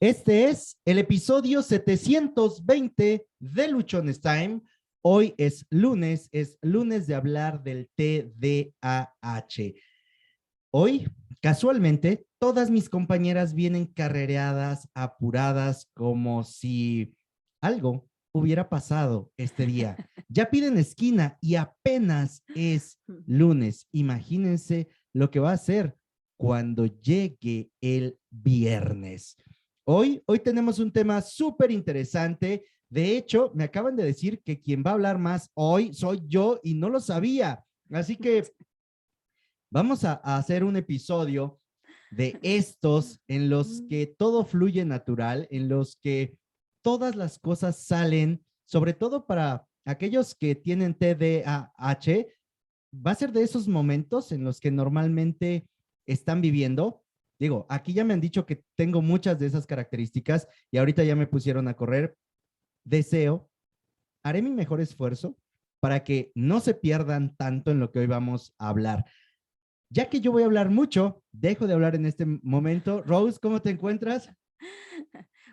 Este es el episodio 720 de Luchones Time. Hoy es lunes de hablar del TDAH. Hoy, casualmente, todas mis compañeras vienen carrereadas, apuradas, como si algo hubiera pasado este día. Ya piden esquina y apenas es lunes. Imagínense lo que va a ser cuando llegue el viernes. Hoy tenemos un tema súper interesante. De hecho, me acaban de decir que quien va a hablar más hoy soy yo y no lo sabía. Así que vamos a hacer un episodio de estos en los que todo fluye natural, en los que todas las cosas salen, sobre todo para aquellos que tienen TDAH, va a ser de esos momentos en los que normalmente están viviendo. Digo, aquí ya me han dicho que tengo muchas de esas características y ahorita ya me pusieron a correr. Haré mi mejor esfuerzo para que no se pierdan tanto en lo que hoy vamos a hablar. Ya que yo voy a hablar mucho, dejo de hablar en este momento. Rose, ¿cómo te encuentras?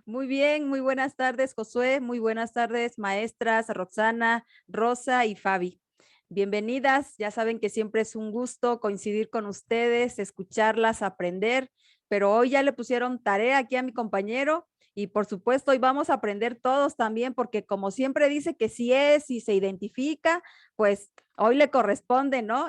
Muy bien, muy buenas tardes, Josué. Muy buenas tardes, maestras Roxana, Rosa y Fabi. Bienvenidas. Ya saben que siempre es un gusto coincidir con ustedes, escucharlas, aprender, pero hoy ya le pusieron tarea aquí a mi compañero y por supuesto hoy vamos a aprender todos también porque como siempre dice que sí es y se identifica, pues hoy le corresponde, ¿no?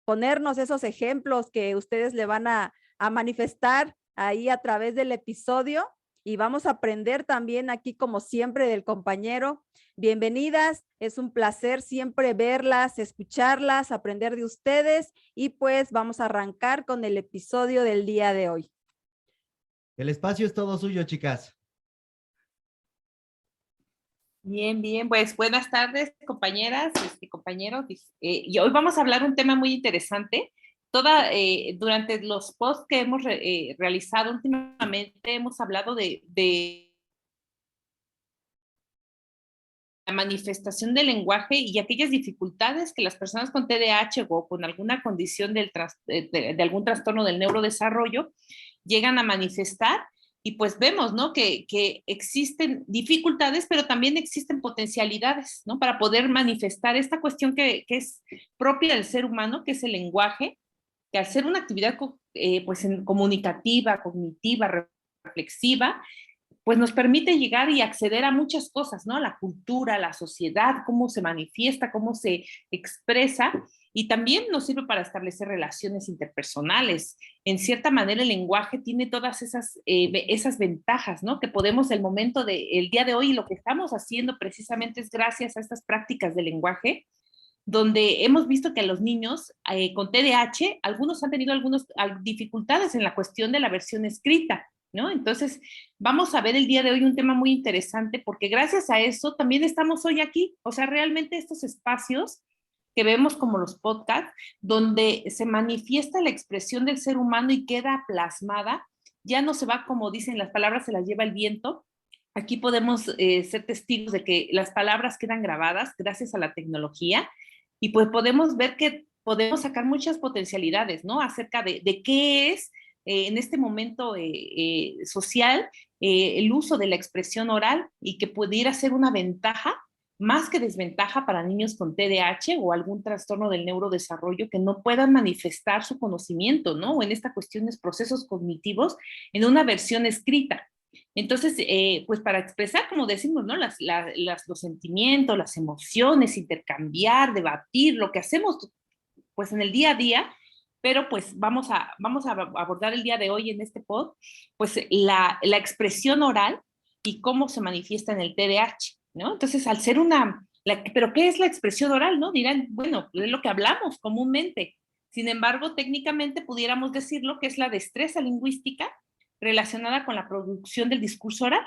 Ponernos esos ejemplos que ustedes le van a manifestar ahí a través del episodio y vamos a aprender también aquí como siempre del compañero. Bienvenidas, es un placer siempre verlas, escucharlas, aprender de ustedes y pues vamos a arrancar con el episodio del día de hoy. El espacio es todo suyo, chicas. Bien, bien, pues buenas tardes, compañeras, compañeros. Y hoy vamos a hablar un tema muy interesante. Durante los posts que hemos realizado últimamente, hemos hablado de la manifestación del lenguaje y aquellas dificultades que las personas con TDAH o con alguna condición de algún trastorno del neurodesarrollo llegan a manifestar. Y pues vemos, ¿no? Que existen dificultades, pero también existen potencialidades, ¿no? Para poder manifestar esta cuestión que es propia del ser humano, que es el lenguaje, que al ser una actividad pues, comunicativa, cognitiva, reflexiva, pues nos permite llegar y acceder a muchas cosas, ¿no? La cultura, la sociedad, cómo se manifiesta, cómo se expresa, y también nos sirve para establecer relaciones interpersonales. En cierta manera, el lenguaje tiene todas esas ventajas, ¿no? Que podemos, el día de hoy, lo que estamos haciendo precisamente es gracias a estas prácticas de lenguaje, donde hemos visto que a los niños con TDAH, algunos han tenido algunas dificultades en la cuestión de la versión escrita, ¿no? Entonces, vamos a ver el día de hoy un tema muy interesante porque gracias a eso también estamos hoy aquí. O sea, realmente estos espacios que vemos como los podcasts, donde se manifiesta la expresión del ser humano y queda plasmada, ya no se va como dicen, las palabras se las lleva el viento. Aquí podemos ser testigos de que las palabras quedan grabadas gracias a la tecnología y pues podemos ver que podemos sacar muchas potencialidades, ¿no? Acerca de qué es en este momento social el uso de la expresión oral y que pudiera ser una ventaja más que desventaja para niños con TDAH o algún trastorno del neurodesarrollo que no puedan manifestar su conocimiento, ¿no? O en esta cuestión de procesos cognitivos en una versión escrita. Entonces, pues para expresar, como decimos, ¿no? Los sentimientos, las emociones, intercambiar, debatir, lo que hacemos pues en el día a día, pero pues vamos a abordar el día de hoy en este pod, pues la expresión oral y cómo se manifiesta en el TDAH, ¿no? Entonces, al ser pero ¿qué es la expresión oral, no? Dirán, bueno, es lo que hablamos comúnmente. Sin embargo, técnicamente pudiéramos decirlo que es la destreza lingüística relacionada con la producción del discurso oral.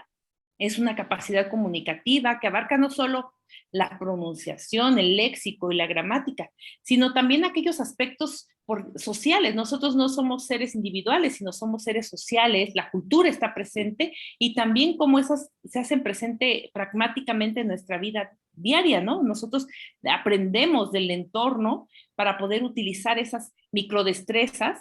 Es una capacidad comunicativa que abarca no solo la pronunciación, el léxico y la gramática, sino también aquellos aspectos sociales. Nosotros no somos seres individuales, sino somos seres sociales, la cultura está presente y también cómo esas se hacen presente pragmáticamente en nuestra vida diaria, ¿no? Nosotros aprendemos del entorno para poder utilizar esas microdestrezas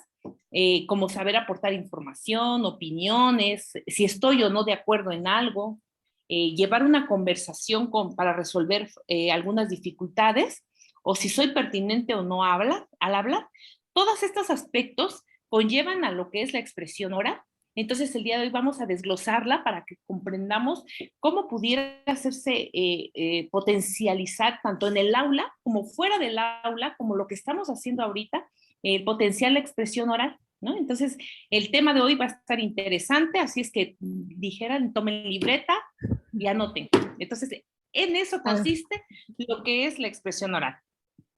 como saber aportar información, opiniones, si estoy o no de acuerdo en algo, llevar una conversación para resolver algunas dificultades, o si soy pertinente o no al hablar. Todos estos aspectos conllevan a lo que es la expresión oral. Entonces, el día de hoy vamos a desglosarla para que comprendamos cómo pudiera hacerse potencializar tanto en el aula como fuera del aula, como lo que estamos haciendo ahorita, potenciar la expresión oral, ¿no? Entonces, el tema de hoy va a estar interesante, así es que dijeran, tomen libreta y anoten. Entonces, en eso consiste lo que es la expresión oral.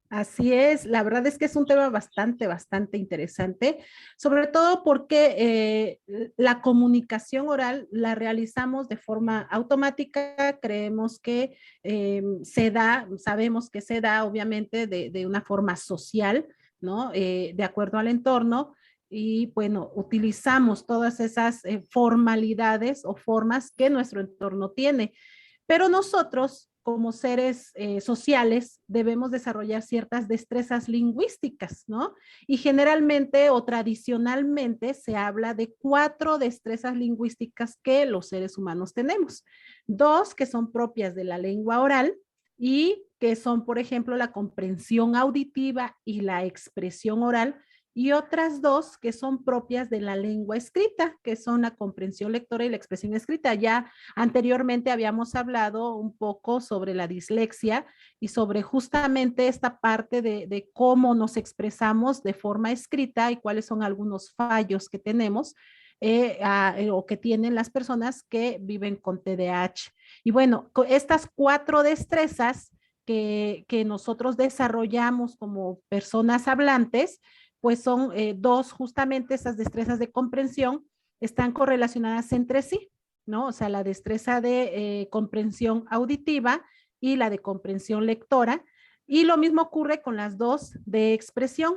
Así es, la verdad es que es un tema bastante interesante, sobre todo porque la comunicación oral la realizamos de forma automática, creemos que se da, sabemos que se da obviamente de una forma social, ¿no? De acuerdo al entorno, y bueno, utilizamos todas esas formalidades o formas que nuestro entorno tiene. Pero nosotros, como seres sociales, debemos desarrollar ciertas destrezas lingüísticas, ¿no? Y generalmente o tradicionalmente se habla de 4 destrezas lingüísticas que los seres humanos tenemos. 2 que son propias de la lengua oral y que son, por ejemplo, la comprensión auditiva y la expresión oral, y otras 2 que son propias de la lengua escrita, que son la comprensión lectora y la expresión escrita. Ya anteriormente habíamos hablado un poco sobre la dislexia y sobre justamente esta parte de cómo nos expresamos de forma escrita y cuáles son algunos fallos que tenemos o que tienen las personas que viven con TDAH. Y bueno, estas 4 destrezas que nosotros desarrollamos como personas hablantes, pues son 2, justamente esas destrezas de comprensión están correlacionadas entre sí, ¿no? O sea, la destreza de comprensión auditiva y la de comprensión lectora. Y lo mismo ocurre con las 2 de expresión.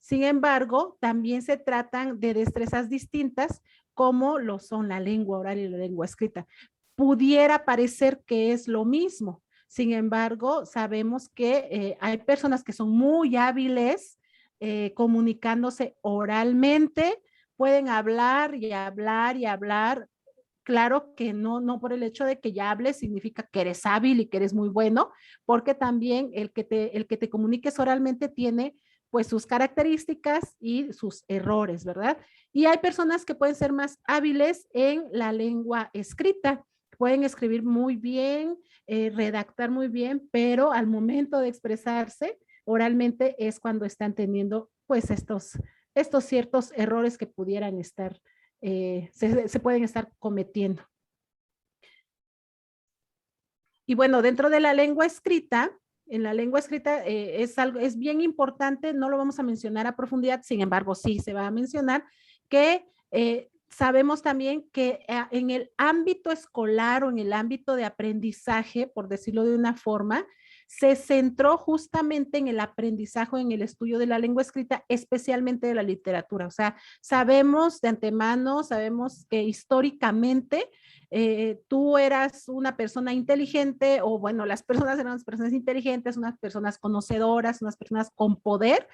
Sin embargo, también se tratan de destrezas distintas, como lo son la lengua oral y la lengua escrita. Pudiera parecer que es lo mismo. Sin embargo, sabemos que hay personas que son muy hábiles comunicándose oralmente, pueden hablar y hablar y hablar. Claro que no por el hecho de que ya hables significa que eres hábil y que eres muy bueno, porque también el que te comuniques oralmente tiene pues sus características y sus errores, ¿verdad? Y hay personas que pueden ser más hábiles en la lengua escrita, pueden escribir muy bien, redactar muy bien, pero al momento de expresarse oralmente es cuando están teniendo pues estos ciertos errores que pudieran estar se pueden estar cometiendo. Y bueno, dentro de la lengua escrita, en la lengua escrita es bien importante, no lo vamos a mencionar a profundidad, sin embargo, sí se va a mencionar que sabemos también que en el ámbito escolar o en el ámbito de aprendizaje, por decirlo de una forma, se centró justamente en el aprendizaje, en el estudio de la lengua escrita, especialmente de la literatura. O sea, sabemos de antemano, sabemos que históricamente tú eras una persona inteligente, o bueno, las personas eran unas personas inteligentes, unas personas conocedoras, unas personas con poder,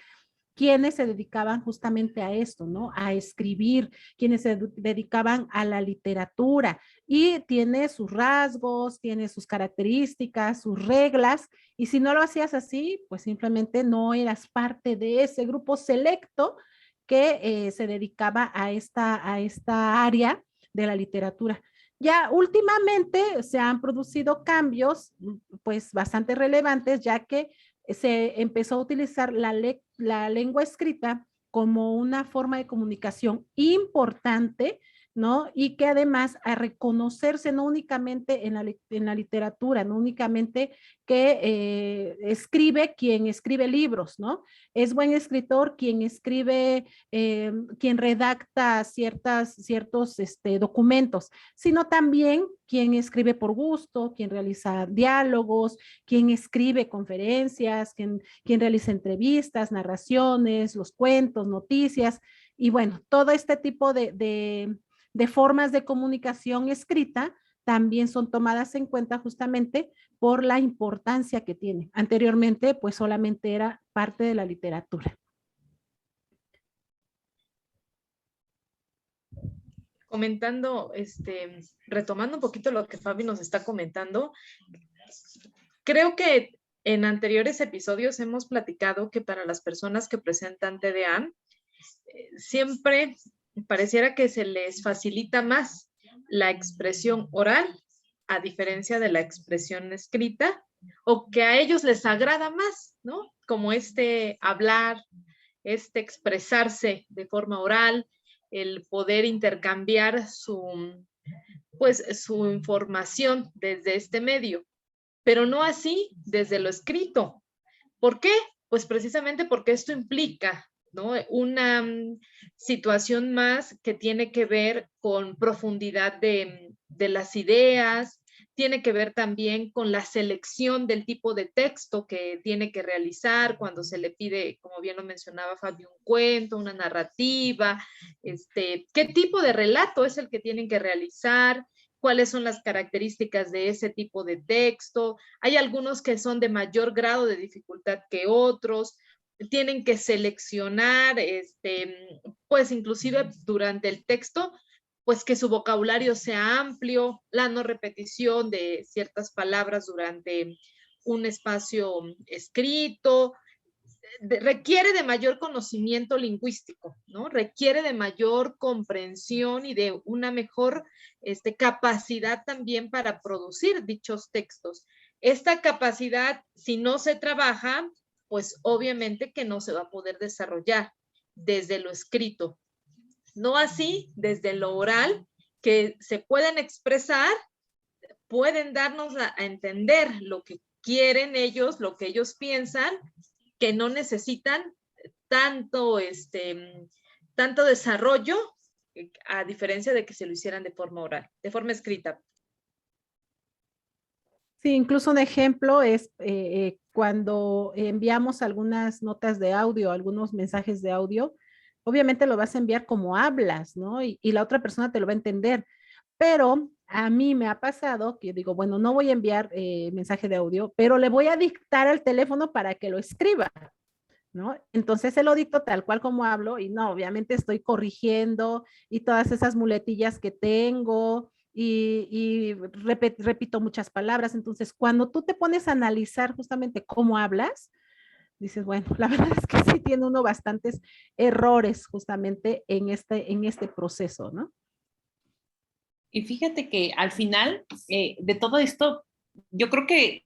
quienes se dedicaban justamente a esto, ¿no? A escribir, quienes se dedicaban a la literatura, y tiene sus rasgos, tiene sus características, sus reglas, y si no lo hacías así, pues simplemente no eras parte de ese grupo selecto que se dedicaba a esta área de la literatura. Ya últimamente se han producido cambios pues bastante relevantes, ya que se empezó a utilizar la lengua escrita como una forma de comunicación importante, ¿no? Y que además a reconocerse no únicamente en la literatura, no únicamente que escribe quien escribe libros, ¿no? Es buen escritor quien escribe, quien redacta ciertos documentos, sino también quien escribe por gusto, quien realiza diálogos, quien escribe conferencias, quien realiza entrevistas, narraciones, los cuentos, noticias, y bueno, todo este tipo de formas de comunicación escrita también son tomadas en cuenta justamente por la importancia que tiene. Anteriormente, pues solamente era parte de la literatura. comentando, retomando un poquito lo que Fabi nos está comentando, creo que en anteriores episodios hemos platicado que para las personas que presentan TDA, siempre pareciera que se les facilita más la expresión oral a diferencia de la expresión escrita, o que a ellos les agrada más, ¿no? Como hablar, expresarse de forma oral, el poder intercambiar su información desde este medio, pero no así desde lo escrito. ¿Por qué? Pues precisamente porque esto implica, ¿no?, una situación más que tiene que ver con profundidad de las ideas, tiene que ver también con la selección del tipo de texto que tiene que realizar cuando se le pide, como bien lo mencionaba Fabio, un cuento, una narrativa, qué tipo de relato es el que tienen que realizar, cuáles son las características de ese tipo de texto. Hay algunos que son de mayor grado de dificultad que otros, tienen que seleccionar, pues inclusive durante el texto, pues que su vocabulario sea amplio, la no repetición de ciertas palabras durante un espacio escrito, requiere de mayor conocimiento lingüístico, ¿no? Requiere de mayor comprensión y de una mejor capacidad también para producir dichos textos. Esta capacidad, si no se trabaja, pues obviamente que no se va a poder desarrollar desde lo escrito. No así desde lo oral, que se pueden expresar, pueden darnos a entender lo que quieren ellos, lo que ellos piensan, que no necesitan tanto, tanto desarrollo, a diferencia de que se lo hicieran de forma oral, de forma escrita. Sí, incluso un ejemplo es cuando enviamos algunas notas de audio, algunos mensajes de audio, obviamente lo vas a enviar como hablas, ¿no? Y la otra persona te lo va a entender. Pero a mí me ha pasado que digo, bueno, no voy a enviar mensaje de audio, pero le voy a dictar al teléfono para que lo escriba, ¿no? Entonces se lo dicto tal cual como hablo y no, obviamente estoy corrigiendo y todas esas muletillas que tengo y repito muchas palabras. Entonces, cuando tú te pones a analizar justamente cómo hablas, dices, bueno, la verdad es que sí tiene uno bastantes errores justamente en este proceso, ¿no? Y fíjate que al final de todo esto, yo creo que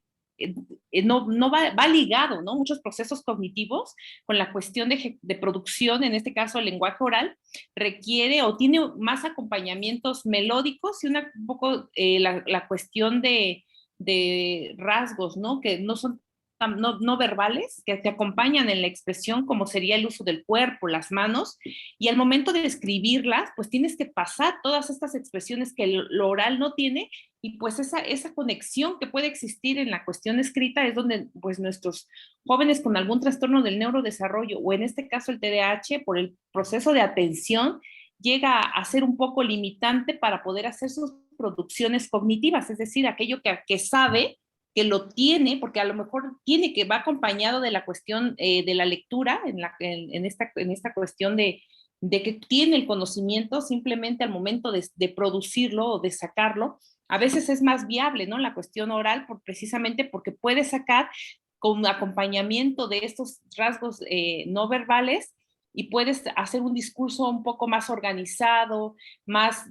no va ligado, ¿no? Muchos procesos cognitivos con la cuestión de producción, en este caso el lenguaje oral, requiere o tiene más acompañamientos melódicos y un poco la cuestión de rasgos, ¿no? Que no son no verbales, que te acompañan en la expresión, como sería el uso del cuerpo, las manos, y al momento de escribirlas, pues tienes que pasar todas estas expresiones que lo oral no tiene, y pues esa conexión que puede existir en la cuestión escrita es donde pues nuestros jóvenes con algún trastorno del neurodesarrollo, o en este caso el TDAH, por el proceso de atención, llega a ser un poco limitante para poder hacer sus producciones cognitivas, es decir, aquello que sabe, que lo tiene, porque a lo mejor tiene que va acompañado de la cuestión de la lectura, en esta cuestión de que tiene el conocimiento, simplemente al momento de producirlo o de sacarlo, a veces es más viable, ¿no? La cuestión oral, precisamente porque puede sacar con acompañamiento de estos rasgos no verbales, y puedes hacer un discurso un poco más organizado, más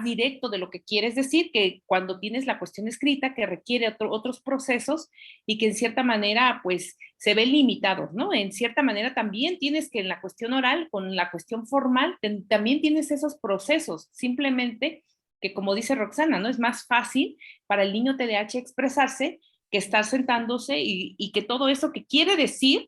directo de lo que quieres decir, que cuando tienes la cuestión escrita, que requiere otros procesos y que en cierta manera pues se ven limitados, ¿no? En cierta manera también tienes que en la cuestión oral, con la cuestión formal, también tienes esos procesos, simplemente que como dice Roxana, ¿no? Es más fácil para el niño TDAH expresarse que estar sentándose y que todo eso que quiere decir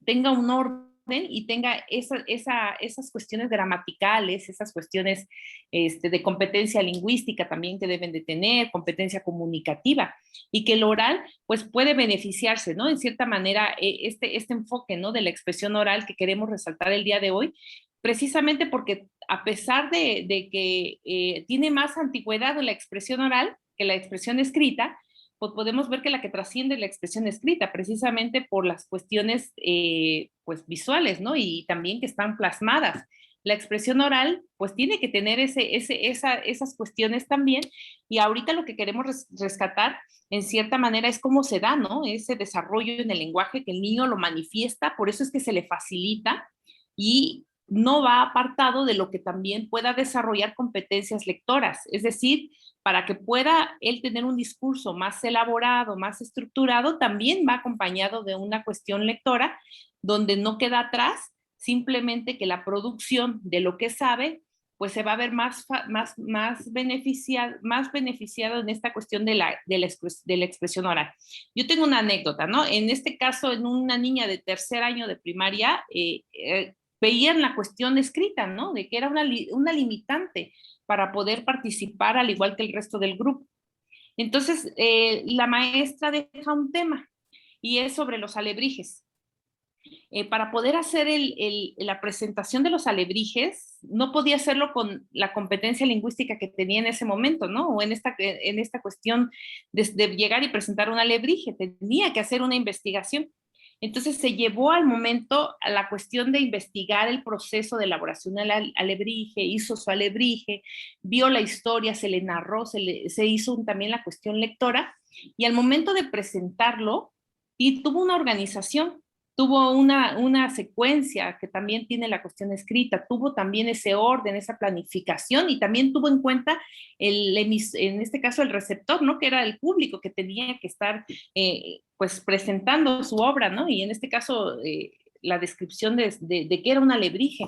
tenga un orden y tenga esas cuestiones gramaticales, esas cuestiones de competencia lingüística también que deben de tener, competencia comunicativa, y que el oral pues puede beneficiarse, ¿no? En cierta manera, este enfoque, ¿no? De la expresión oral que queremos resaltar el día de hoy, precisamente porque a pesar de que tiene más antigüedad la expresión oral que la expresión escrita, pues podemos ver que la que trasciende la expresión escrita, precisamente por las cuestiones pues visuales, ¿no? Y también que están plasmadas la expresión oral pues tiene que tener esas cuestiones también, y ahorita lo que queremos rescatar en cierta manera es cómo se da, ¿no? Ese desarrollo en el lenguaje, que el niño lo manifiesta, por eso es que se le facilita y no va apartado de lo que también pueda desarrollar competencias lectoras, es decir, para que pueda él tener un discurso más elaborado, más estructurado, también va acompañado de una cuestión lectora, donde no queda atrás simplemente que la producción de lo que sabe, pues se va a ver más beneficiado en esta cuestión de la expresión oral. Yo tengo una anécdota, ¿no? En este caso, en una niña de tercer año de primaria, veían la cuestión escrita, ¿no? De que era una limitante para poder participar al igual que el resto del grupo. Entonces, la maestra deja un tema y es sobre los alebrijes. Para poder hacer la presentación de los alebrijes, no podía hacerlo con la competencia lingüística que tenía en ese momento, ¿no? O en esta cuestión de llegar y presentar un alebrije, tenía que hacer una investigación. Entonces se llevó al momento a la cuestión de investigar el proceso de elaboración del alebrije, hizo su alebrije, vio la historia, se le narró, se hizo también la cuestión lectora, y al momento de presentarlo, y tuvo una organización, tuvo una secuencia que también tiene la cuestión escrita, tuvo también ese orden, esa planificación, y también tuvo en cuenta en este caso el receptor, ¿no? Que era el público que tenía que estar pues presentando su obra, ¿no? Y en este caso la descripción de qué era un alebrije.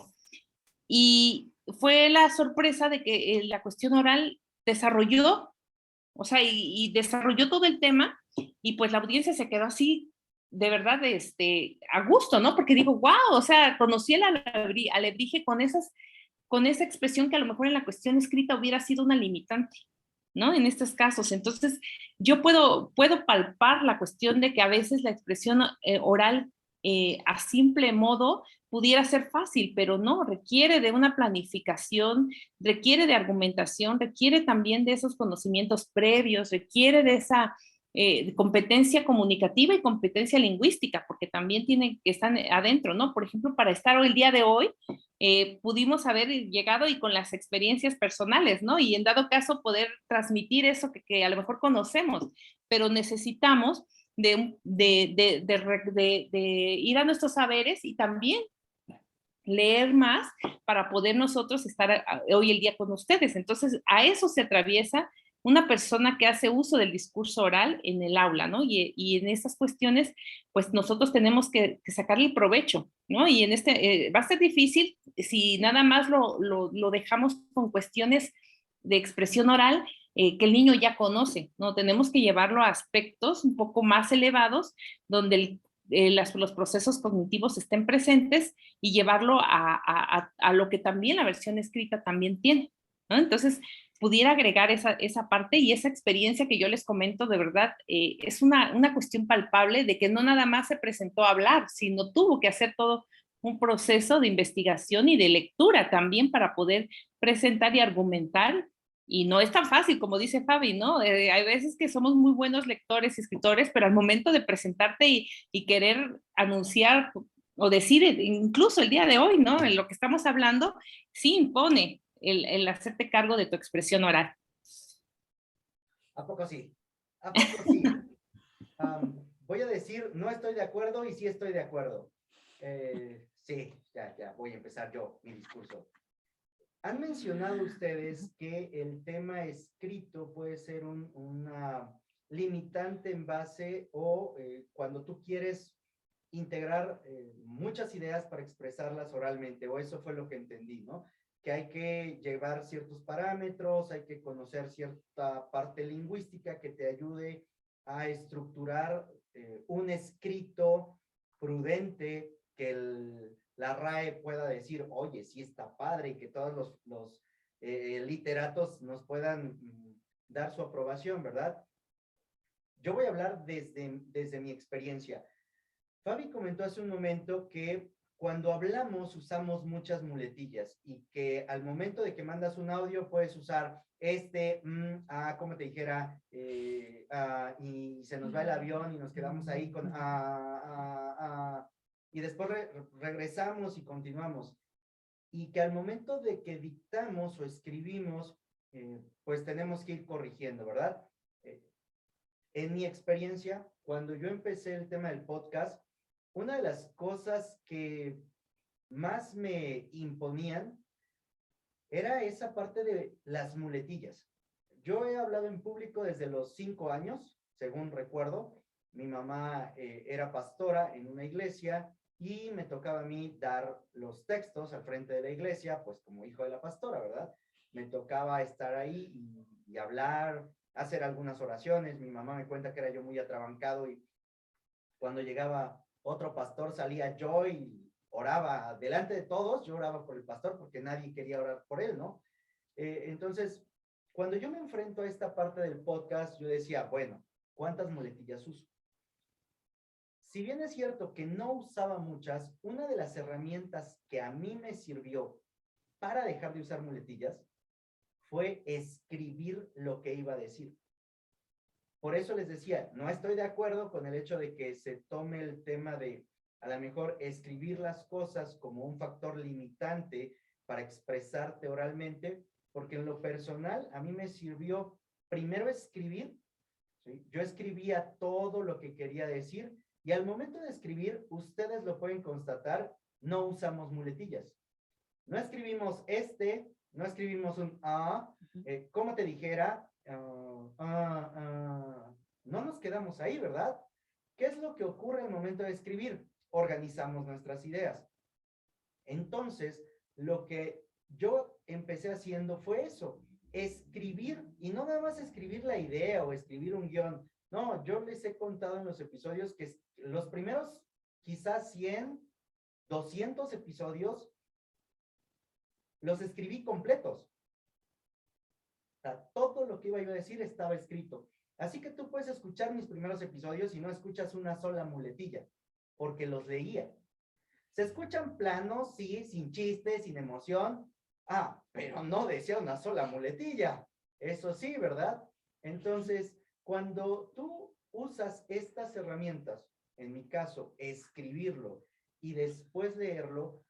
Y fue la sorpresa de que la cuestión oral desarrolló, o sea, y desarrolló todo el tema, y pues la audiencia se quedó así, de verdad, a gusto, ¿no? Porque digo, wow, o sea, conocí el alebrije con esa expresión que a lo mejor en la cuestión escrita hubiera sido una limitante, ¿no? En estos casos. Entonces, yo puedo palpar la cuestión de que a veces la expresión oral a simple modo pudiera ser fácil, pero no, requiere de una planificación, requiere de argumentación, requiere también de esos conocimientos previos, requiere de esa competencia comunicativa y competencia lingüística, porque también tienen que estar adentro, ¿no? Por ejemplo, para estar hoy el día de hoy, pudimos haber llegado y con las experiencias personales, ¿no? Y en dado caso poder transmitir eso que a lo mejor conocemos, pero necesitamos de ir a nuestros saberes y también leer más para poder nosotros estar hoy el día con ustedes. Entonces, a eso se atraviesa una persona que hace uso del discurso oral en el aula, ¿no? Y en esas cuestiones, pues nosotros tenemos que sacarle el provecho, ¿no? Y en va a ser difícil si nada más lo dejamos con cuestiones de expresión oral que el niño ya conoce, ¿no? Tenemos que llevarlo a aspectos un poco más elevados, donde los procesos cognitivos estén presentes, y llevarlo a lo que también la versión escrita también tiene, ¿no? Entonces, pudiera agregar esa parte y esa experiencia que yo les comento, de verdad, es una cuestión palpable de que no nada más se presentó a hablar, sino tuvo que hacer todo un proceso de investigación y de lectura también para poder presentar y argumentar. Y no es tan fácil, como dice Fabi, ¿no? Hay veces que somos muy buenos lectores y escritores, pero al momento de presentarte y querer anunciar o decir, incluso el día de hoy, ¿no? En lo que estamos hablando, sí impone el hacerte cargo de tu expresión oral. ¿A poco sí? ¿A poco sí? Voy a decir, no estoy de acuerdo y sí estoy de acuerdo. Sí, ya, voy a empezar yo mi discurso. Han mencionado ustedes que el tema escrito puede ser una limitante en base o cuando tú quieres integrar muchas ideas para expresarlas oralmente, o eso fue lo que entendí, ¿no? Que hay que llevar ciertos parámetros, hay que conocer cierta parte lingüística que te ayude a estructurar un escrito prudente, que la RAE pueda decir, oye, sí está padre, y que todos los literatos nos puedan dar su aprobación, ¿verdad? Yo voy a hablar desde mi experiencia. Fabi comentó hace un momento que cuando hablamos usamos muchas muletillas y que al momento de que mandas un audio puedes usar como te dijera, y se nos va el avión y nos quedamos ahí con y después regresamos y continuamos. y que al momento de que dictamos o escribimos, pues tenemos que ir corrigiendo, ¿verdad? En mi experiencia, cuando yo empecé el tema del podcast, una de las cosas que más me imponían era esa parte de las muletillas. Yo he hablado en público desde los 5 años, según recuerdo. Mi mamá era pastora en una iglesia y me tocaba a mí dar los textos al frente de la iglesia, pues como hijo de la pastora, ¿verdad? Me tocaba estar ahí y hablar, hacer algunas oraciones. Mi mamá me cuenta que era yo muy atrabancado y cuando llegaba otro pastor salía yo y oraba delante de todos. Yo oraba por el pastor porque nadie quería orar por él, ¿no? Entonces, cuando yo me enfrento a esta parte del podcast, yo decía, bueno, ¿cuántas muletillas uso? Si bien es cierto que no usaba muchas, una de las herramientas que a mí me sirvió para dejar de usar muletillas fue escribir lo que iba a decir. Por eso les decía, no estoy de acuerdo con el hecho de que se tome el tema de, a lo mejor, escribir las cosas como un factor limitante para expresarte oralmente, porque en lo personal a mí me sirvió primero escribir, ¿sí? Yo escribía todo lo que quería decir y al momento de escribir, ustedes lo pueden constatar, no usamos muletillas. No escribimos no escribimos un como te dijera, no nos quedamos ahí, ¿verdad? ¿Qué es lo que ocurre al momento de escribir? Organizamos nuestras ideas. Entonces, lo que yo empecé haciendo fue eso, escribir, y no nada más escribir la idea o escribir un guión. No, yo les he contado en los episodios que los primeros quizás 100, 200 episodios los escribí completos. O sea, todo lo que iba yo a decir estaba escrito. Así que tú puedes escuchar mis primeros episodios y no escuchas una sola muletilla, porque los leía. Se escuchan planos, sí, sin chistes, sin emoción. Pero no decía una sola muletilla. Eso sí, ¿verdad? Entonces, cuando tú usas estas herramientas, en mi caso, escribirlo y después leerlo,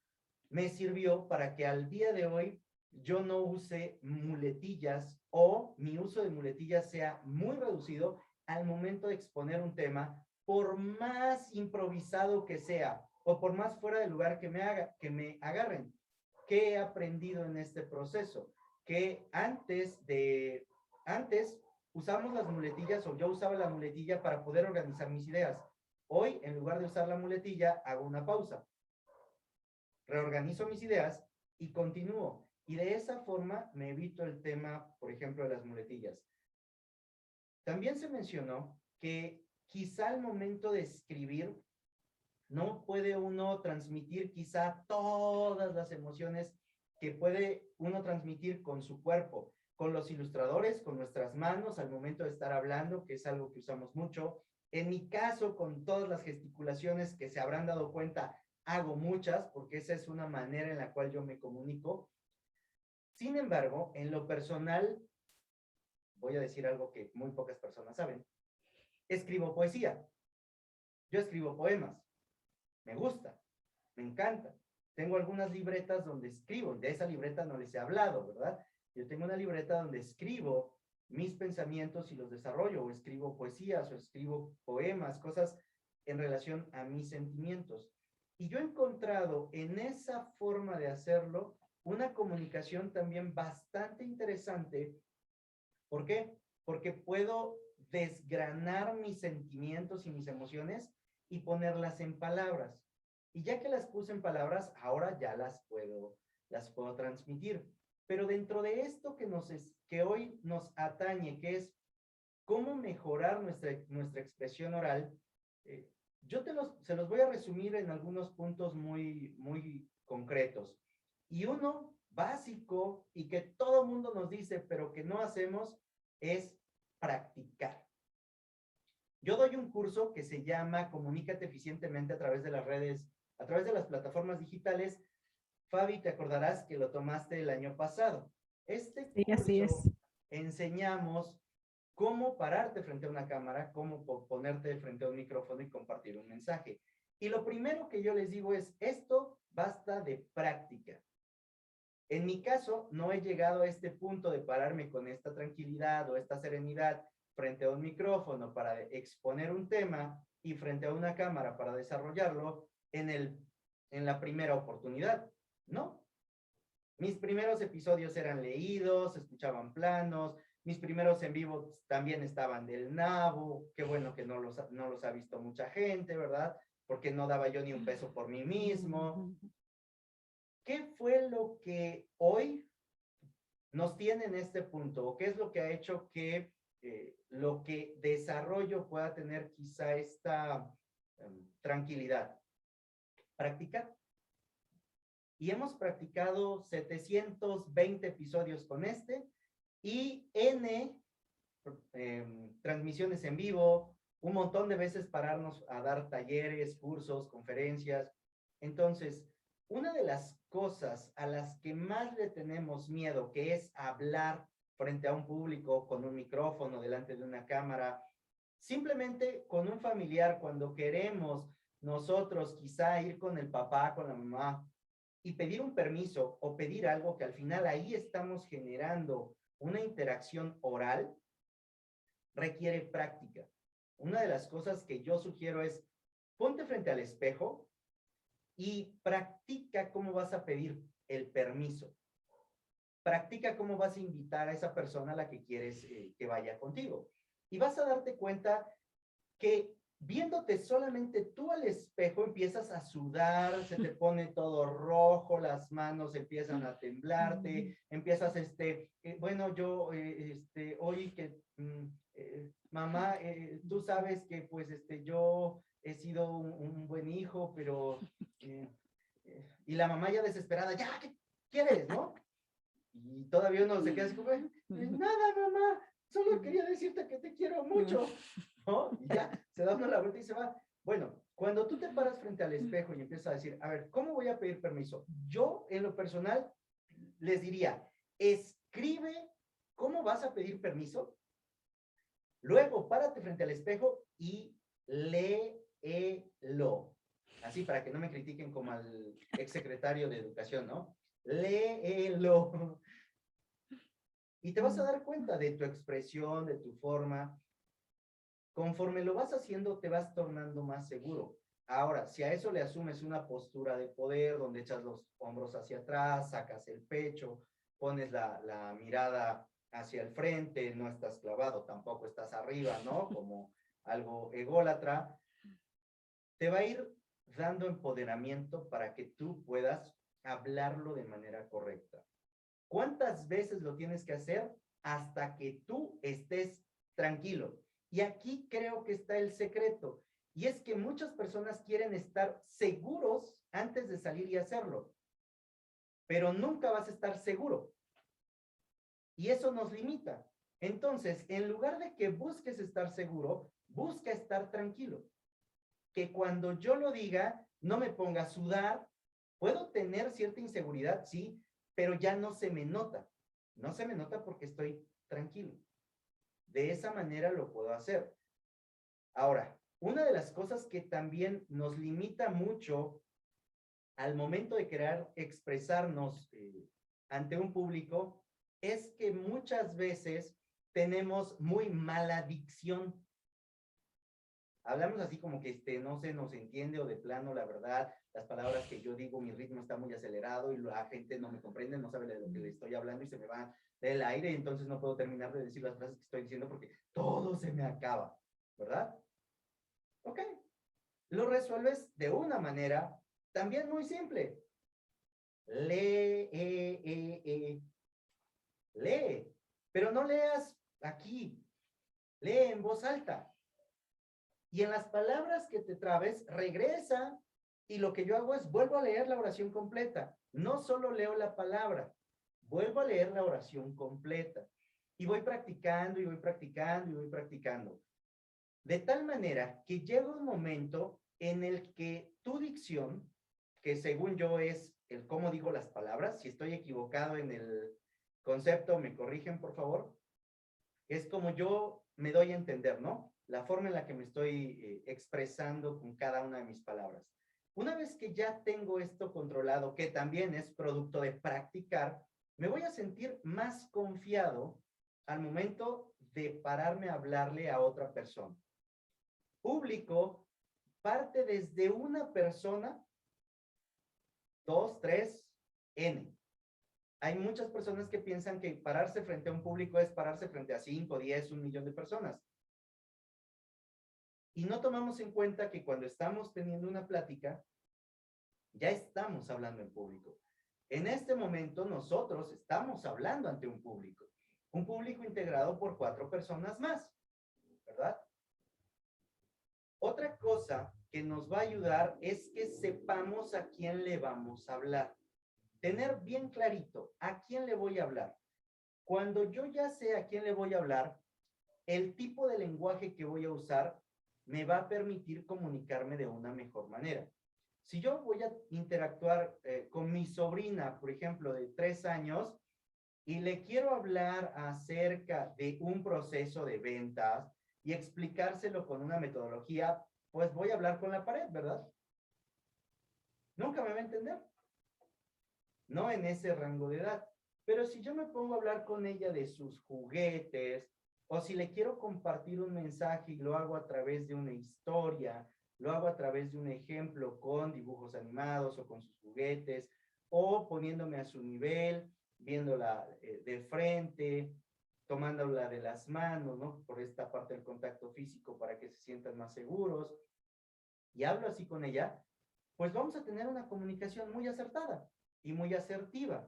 me sirvió para que al día de hoy yo no use muletillas o mi uso de muletillas sea muy reducido al momento de exponer un tema, por más improvisado que sea o por más fuera de lugar que me agarren. ¿Qué he aprendido en este proceso? Que antes usamos las muletillas o yo usaba la muletilla para poder organizar mis ideas. Hoy, en lugar de usar la muletilla, hago una pausa. Reorganizo mis ideas y continúo. Y de esa forma me evito el tema, por ejemplo, de las muletillas. También se mencionó que quizá al momento de escribir no puede uno transmitir quizá todas las emociones que puede uno transmitir con su cuerpo, con los ilustradores, con nuestras manos al momento de estar hablando, que es algo que usamos mucho. En mi caso, con todas las gesticulaciones que se habrán dado cuenta, hago muchas, porque esa es una manera en la cual yo me comunico. Sin embargo, en lo personal, voy a decir algo que muy pocas personas saben, escribo poesía. Yo escribo poemas. Me gusta, me encanta. Tengo algunas libretas donde escribo, de esa libreta no les he hablado, ¿verdad? Yo tengo una libreta donde escribo mis pensamientos y los desarrollo, o escribo poesías, o escribo poemas, cosas en relación a mis sentimientos. Y yo he encontrado en esa forma de hacerlo una comunicación también bastante interesante. ¿Por qué? Porque puedo desgranar mis sentimientos y mis emociones y ponerlas en palabras. Y ya que las puse en palabras, ahora ya las puedo transmitir. Pero dentro de esto que hoy nos atañe, que es cómo mejorar nuestra expresión oral, yo se los voy a resumir en algunos puntos muy, muy concretos. Y uno básico y que todo mundo nos dice, pero que no hacemos, es practicar. Yo doy un curso que se llama Comunícate eficientemente a través de las redes, a través de las plataformas digitales. Fabi, te acordarás que lo tomaste el año pasado. Este Sí, curso así es. enseñamos cómo pararte frente a una cámara, cómo ponerte frente a un micrófono y compartir un mensaje. Y lo primero que yo les digo es, esto basta de práctica. En mi caso, no he llegado a este punto de pararme con esta tranquilidad o esta serenidad frente a un micrófono para exponer un tema y frente a una cámara para desarrollarlo en la primera oportunidad, ¿no? Mis primeros episodios eran leídos, se escuchaban planos, mis primeros en vivo también estaban del nabo, qué bueno que no los ha visto mucha gente, ¿verdad? Porque no daba yo ni un peso por mí mismo. ¿Qué fue lo que hoy nos tiene en este punto? ¿O qué es lo que ha hecho que lo que desarrollo pueda tener quizá esta tranquilidad? Practicar. Y hemos practicado 720 episodios con este y N transmisiones en vivo, un montón de veces pararnos a dar talleres, cursos, conferencias. Entonces, una de las cosas a las que más le tenemos miedo, que es hablar frente a un público, con un micrófono, delante de una cámara, simplemente con un familiar, cuando queremos nosotros quizá ir con el papá, con la mamá, y pedir un permiso o pedir algo que al final ahí estamos generando una interacción oral, requiere práctica. Una de las cosas que yo sugiero es, ponte frente al espejo y practica cómo vas a pedir el permiso. Practica cómo vas a invitar a esa persona a la que quieres que vaya contigo. Y vas a darte cuenta que viéndote solamente tú al espejo empiezas a sudar, se te pone todo rojo, las manos empiezan a temblarte, empiezas, bueno, yo, hoy que, mamá, tú sabes que pues, yo he sido un buen hijo, pero, y la mamá ya desesperada, ya, ¿qué quieres, no? Y todavía uno se queda así como, nada, mamá, solo quería decirte que te quiero mucho, ¿no? Y ya, se da uno la vuelta y se va. Bueno, cuando tú te paras frente al espejo y empiezas a decir, a ver, ¿cómo voy a pedir permiso? Yo, en lo personal, les diría, escribe cómo vas a pedir permiso, luego párate frente al espejo y léelo. Así, para que no me critiquen como al exsecretario de Educación, ¿no? Léelo. Y te vas a dar cuenta de tu expresión, de tu forma. Conforme lo vas haciendo, te vas tornando más seguro. Ahora, si a eso le asumes una postura de poder, donde echas los hombros hacia atrás, sacas el pecho, pones la mirada hacia el frente, no estás clavado, tampoco estás arriba, ¿no? Como algo ególatra, te va a ir dando empoderamiento para que tú puedas hablarlo de manera correcta. ¿Cuántas veces lo tienes que hacer? Hasta que tú estés tranquilo. Y aquí creo que está el secreto. Y es que muchas personas quieren estar seguros antes de salir y hacerlo. Pero nunca vas a estar seguro. Y eso nos limita. Entonces, en lugar de que busques estar seguro, busca estar tranquilo. Que cuando yo lo diga, no me ponga a sudar. Puedo tener cierta inseguridad, sí, pero ya no se me nota. No se me nota porque estoy tranquilo. De esa manera lo puedo hacer. Ahora, una de las cosas que también nos limita mucho al momento de querer expresarnos ante un público es que muchas veces tenemos muy mala dicción. Hablamos así como que no se nos entiende o de plano, la verdad, las palabras que yo digo, mi ritmo está muy acelerado y la gente no me comprende, no sabe de lo que le estoy hablando y se me va del aire y entonces no puedo terminar de decir las frases que estoy diciendo porque todo se me acaba, ¿verdad? Ok. Lo resuelves de una manera también muy simple. Lee, lee, pero no leas aquí, lee en voz alta. Y en las palabras que te trabes, regresa y lo que yo hago es vuelvo a leer la oración completa. No solo leo la palabra, vuelvo a leer la oración completa. Y voy practicando y voy practicando y voy practicando. De tal manera que llega un momento en el que tu dicción, que según yo es el cómo digo las palabras, si estoy equivocado en el concepto, me corrigen por favor, es como yo me doy a entender, ¿no? La forma en la que me estoy expresando con cada una de mis palabras. Una vez que ya tengo esto controlado, que también es producto de practicar, me voy a sentir más confiado al momento de pararme a hablarle a otra persona. Público parte desde una persona, 2, 3, N. Hay muchas personas que piensan que pararse frente a un público es pararse frente a 5, 10, 1 millón de personas. Y no tomamos en cuenta que cuando estamos teniendo una plática, ya estamos hablando en público. En este momento nosotros estamos hablando ante un público integrado por 4 personas más, ¿verdad? Otra cosa que nos va a ayudar es que sepamos a quién le vamos a hablar. Tener bien clarito a quién le voy a hablar. Cuando yo ya sé a quién le voy a hablar, el tipo de lenguaje que voy a usar me va a permitir comunicarme de una mejor manera. Si yo voy a interactuar con mi sobrina, por ejemplo, de 3 años, y le quiero hablar acerca de un proceso de ventas y explicárselo con una metodología, pues voy a hablar con la pared, ¿verdad? Nunca me va a entender. No en ese rango de edad. Pero si yo me pongo a hablar con ella de sus juguetes, o si le quiero compartir un mensaje y lo hago a través de una historia, lo hago a través de un ejemplo con dibujos animados o con sus juguetes, o poniéndome a su nivel, viéndola de frente, tomándola de las manos, ¿no? Por esta parte del contacto físico para que se sientan más seguros, y hablo así con ella, pues vamos a tener una comunicación muy acertada y muy asertiva.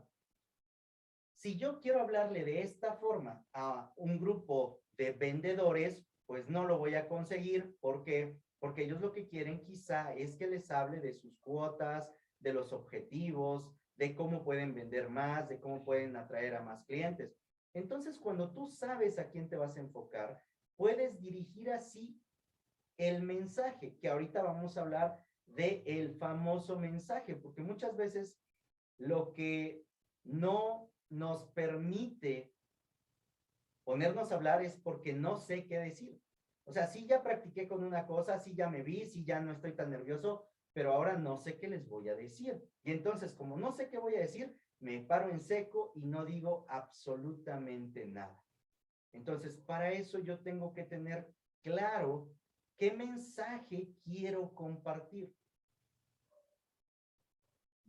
Si yo quiero hablarle de esta forma a un grupo de vendedores, pues no lo voy a conseguir. ¿Por qué? Porque ellos lo que quieren quizá es que les hable de sus cuotas, de los objetivos, de cómo pueden vender más, de cómo pueden atraer a más clientes. Entonces, cuando tú sabes a quién te vas a enfocar, puedes dirigir así el mensaje, que ahorita vamos a hablar del famoso mensaje, porque muchas veces lo que no nos permite ponernos a hablar es porque no sé qué decir. O sea, sí ya practiqué con una cosa, sí ya me vi, sí ya no estoy tan nervioso, pero ahora no sé qué les voy a decir. Y entonces, como no sé qué voy a decir, me paro en seco y no digo absolutamente nada. Entonces, para eso yo tengo que tener claro qué mensaje quiero compartir.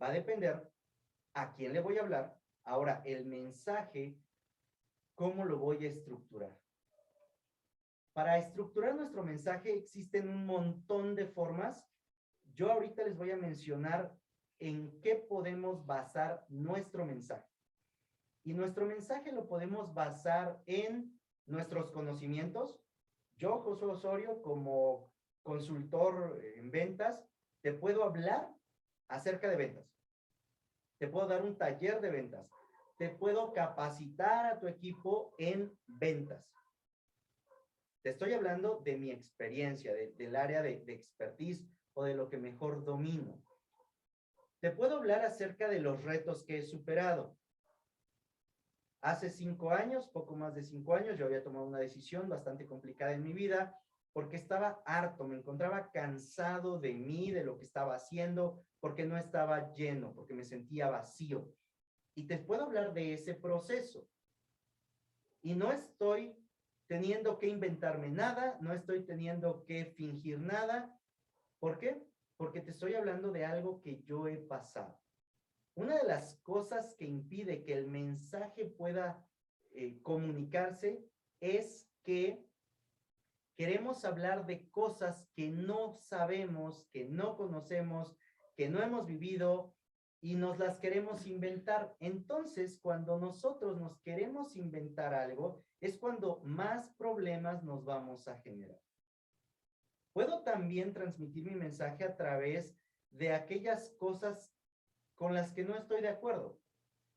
Va a depender a quién le voy a hablar. Ahora, el mensaje, ¿cómo lo voy a estructurar? Para estructurar nuestro mensaje existen un montón de formas. Yo ahorita les voy a mencionar en qué podemos basar nuestro mensaje. Y nuestro mensaje lo podemos basar en nuestros conocimientos. Yo, Josué Osorio, como consultor en ventas, te puedo hablar acerca de ventas. Te puedo dar un taller de ventas. Te puedo capacitar a tu equipo en ventas. Te estoy hablando de mi experiencia, del área de expertise o de lo que mejor domino. Te puedo hablar acerca de los retos que he superado. Hace 5 años, poco más de 5 años, yo había tomado una decisión bastante complicada en mi vida porque estaba harto, me encontraba cansado de mí, de lo que estaba haciendo, porque no estaba lleno, porque me sentía vacío. Y te puedo hablar de ese proceso. Y no estoy teniendo que inventarme nada, no estoy teniendo que fingir nada. ¿Por qué? Porque te estoy hablando de algo que yo he pasado. Una de las cosas que impide que el mensaje pueda comunicarse es que queremos hablar de cosas que no sabemos, que no conocemos, que no hemos vivido y nos las queremos inventar. Entonces, cuando nosotros nos queremos inventar algo, es cuando más problemas nos vamos a generar. Puedo también transmitir mi mensaje a través de aquellas cosas con las que no estoy de acuerdo,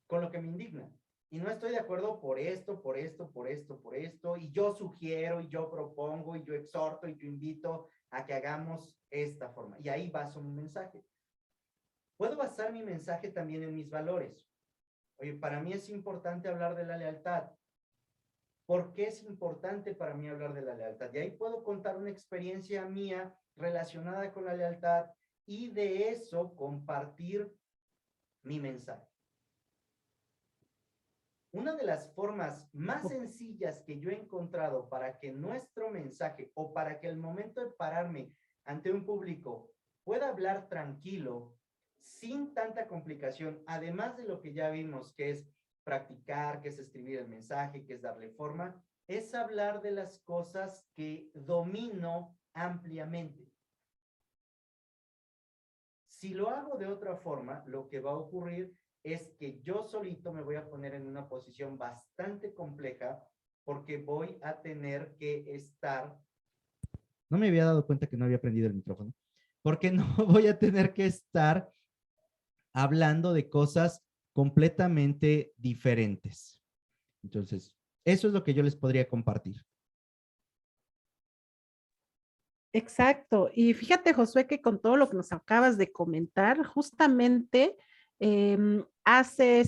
con lo que me indigna. Y no estoy de acuerdo por esto, por esto, por esto, por esto, y yo sugiero, y yo propongo, y yo exhorto, y yo invito a que hagamos esta forma. Y ahí baso mi mensaje. Puedo basar mi mensaje también en mis valores. Oye, para mí es importante hablar de la lealtad. ¿Por qué es importante para mí hablar de la lealtad? Y ahí puedo contar una experiencia mía relacionada con la lealtad y de eso compartir mi mensaje. Una de las formas más sencillas que yo he encontrado para que nuestro mensaje o para que al momento de pararme ante un público pueda hablar tranquilo, sin tanta complicación, además de lo que ya vimos, que es practicar, que es escribir el mensaje, que es darle forma, es hablar de las cosas que domino ampliamente. Si lo hago de otra forma, lo que va a ocurrir es que yo solito me voy a poner en una posición bastante compleja porque voy a tener que estar... No me había dado cuenta que no había prendido el micrófono. Porque no voy a tener que estar hablando de cosas completamente diferentes. Entonces, eso es lo que yo les podría compartir. Exacto. Y fíjate, Josué, que con todo lo que nos acabas de comentar, justamente hace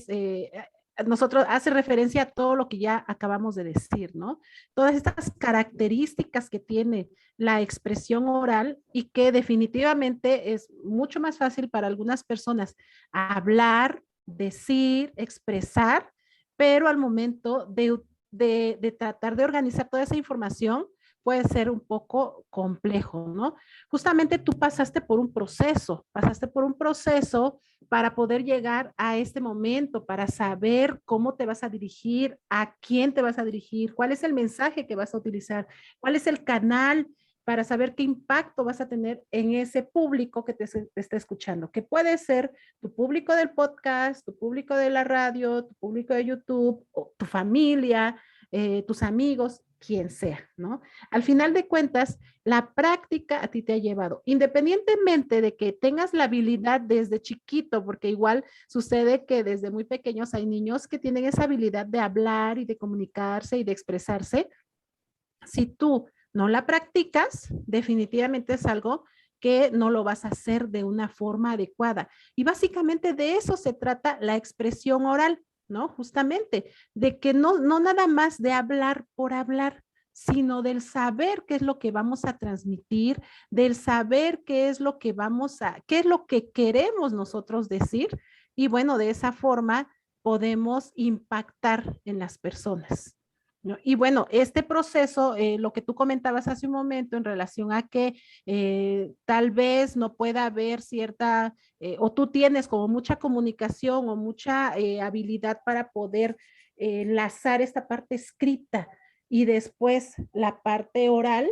referencia a todo lo que ya acabamos de decir, ¿no? Todas estas características que tiene la expresión oral y que definitivamente es mucho más fácil para algunas personas hablar, decir, expresar, pero al momento de tratar de organizar toda esa información, puede ser un poco complejo, ¿no? Justamente tú pasaste por un proceso para poder llegar a este momento, para saber cómo te vas a dirigir, a quién te vas a dirigir, cuál es el mensaje que vas a utilizar, cuál es el canal para saber qué impacto vas a tener en ese público que te está escuchando, que puede ser tu público del podcast, tu público de la radio, tu público de YouTube, o tu familia, tus amigos, quien sea, ¿no? Al final de cuentas, la práctica a ti te ha llevado, independientemente de que tengas la habilidad desde chiquito, porque igual sucede que desde muy pequeños hay niños que tienen esa habilidad de hablar y de comunicarse y de expresarse. Si tú no la practicas, definitivamente es algo que no lo vas a hacer de una forma adecuada. Y básicamente de eso se trata la expresión oral, ¿no? Justamente, de que no nada más de hablar por hablar, sino del saber qué es lo que vamos a transmitir, del saber qué es lo que qué es lo que queremos nosotros decir. Y bueno, de esa forma podemos impactar en las personas, ¿no? Y bueno, este proceso, lo que tú comentabas hace un momento en relación a que tal vez no pueda haber cierta, o tú tienes como mucha comunicación o mucha habilidad para poder enlazar esta parte escrita y después la parte oral.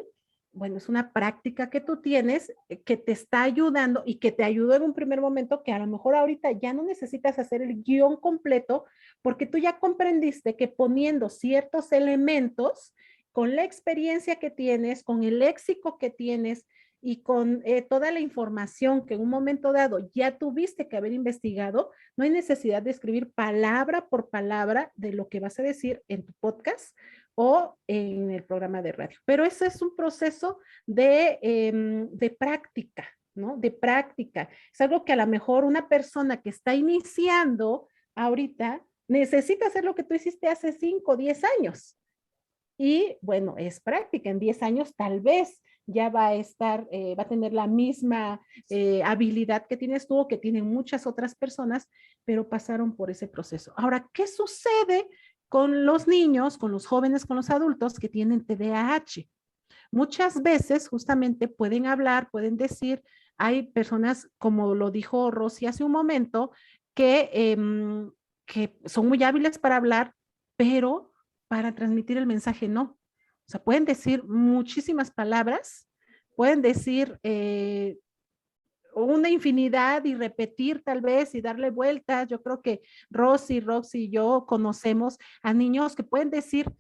Bueno, es una práctica que tú tienes que te está ayudando y que te ayudó en un primer momento, que a lo mejor ahorita ya no necesitas hacer el guión completo, porque tú ya comprendiste que poniendo ciertos elementos, con la experiencia que tienes, con el léxico que tienes y con toda la información que en un momento dado ya tuviste que haber investigado, no hay necesidad de escribir palabra por palabra de lo que vas a decir en tu podcast o en el programa de radio. Pero ese es un proceso de práctica, ¿no? De práctica. Es algo que a lo mejor una persona que está iniciando ahorita necesita hacer lo que tú hiciste hace 5 o 10 años. Y bueno, es práctica. En 10 años tal vez ya va a tener la misma habilidad que tienes tú o que tienen muchas otras personas, pero pasaron por ese proceso. Ahora, ¿qué sucede con los niños, con los jóvenes, con los adultos que tienen TDAH? Muchas veces justamente pueden hablar, pueden decir, hay personas, como lo dijo Rosy hace un momento, que son muy hábiles para hablar, pero para transmitir el mensaje no. O sea, pueden decir muchísimas palabras, pueden decir una infinidad y repetir tal vez y darle vueltas. Yo creo que Roxy y yo conocemos a niños que pueden decir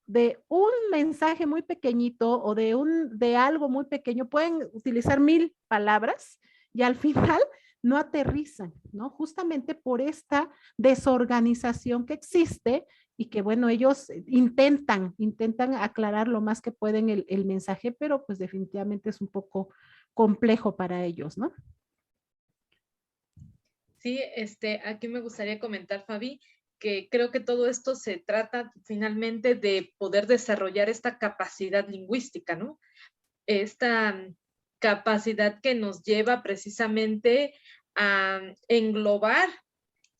de un mensaje muy pequeñito o de algo muy pequeño, pueden utilizar 1000 palabras y al final no aterrizan, ¿no? Justamente por esta desorganización que existe y que, bueno, ellos intentan aclarar lo más que pueden el mensaje, pero pues definitivamente es un poco complejo para ellos, ¿no? Sí, aquí me gustaría comentar, Fabi, que creo que todo esto se trata finalmente de poder desarrollar esta capacidad lingüística, ¿no? capacidad que nos lleva precisamente a englobar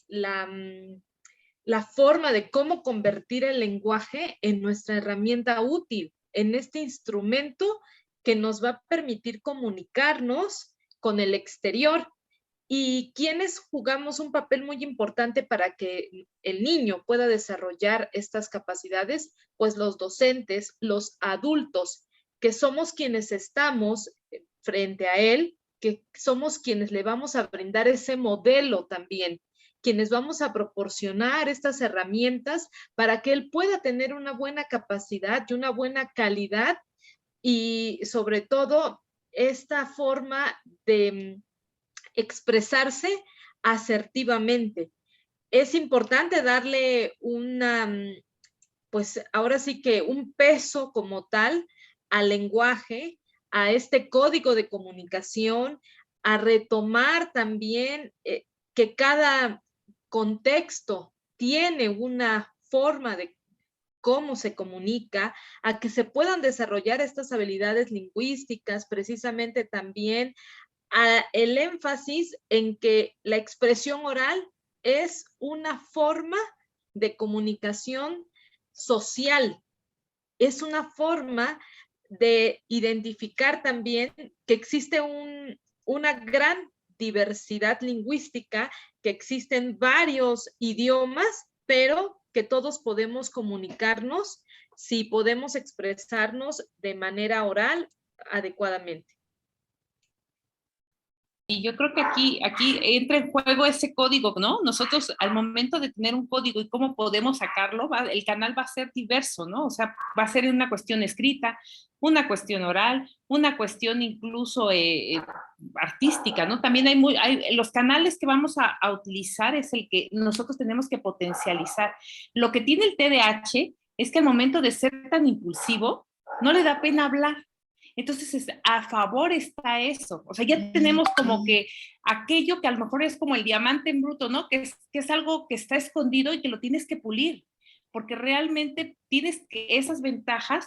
la forma de cómo convertir el lenguaje en nuestra herramienta útil, en este instrumento que nos va a permitir comunicarnos con el exterior. Y quienes jugamos un papel muy importante para que el niño pueda desarrollar estas capacidades, pues los docentes, los adultos, que somos quienes estamos frente a él, que somos quienes le vamos a brindar ese modelo también, quienes vamos a proporcionar estas herramientas para que él pueda tener una buena capacidad y una buena calidad y sobre todo esta forma de expresarse asertivamente. Es importante darle pues ahora sí que un peso como tal al lenguaje, a este código de comunicación, a retomar también que cada contexto tiene una forma de cómo se comunica, a que se puedan desarrollar estas habilidades lingüísticas, precisamente también el énfasis en que la expresión oral es una forma de comunicación social, es una forma de identificar también que existe una gran diversidad lingüística, que existen varios idiomas, pero que todos podemos comunicarnos si podemos expresarnos de manera oral adecuadamente. Y yo creo que aquí entra en juego ese código, ¿no? Nosotros al momento de tener un código y cómo podemos sacarlo, el canal va a ser diverso, ¿no? O sea, va a ser una cuestión escrita, una cuestión oral, una cuestión incluso artística, ¿no? También hay los canales que vamos a utilizar es el que nosotros tenemos que potencializar. Lo que tiene el TDAH es que al momento de ser tan impulsivo, no le da pena hablar. Entonces, a favor está eso. O sea, ya tenemos como que aquello que a lo mejor es como el diamante en bruto, ¿no? Que es algo que está escondido y que lo tienes que pulir, porque realmente tienes esas ventajas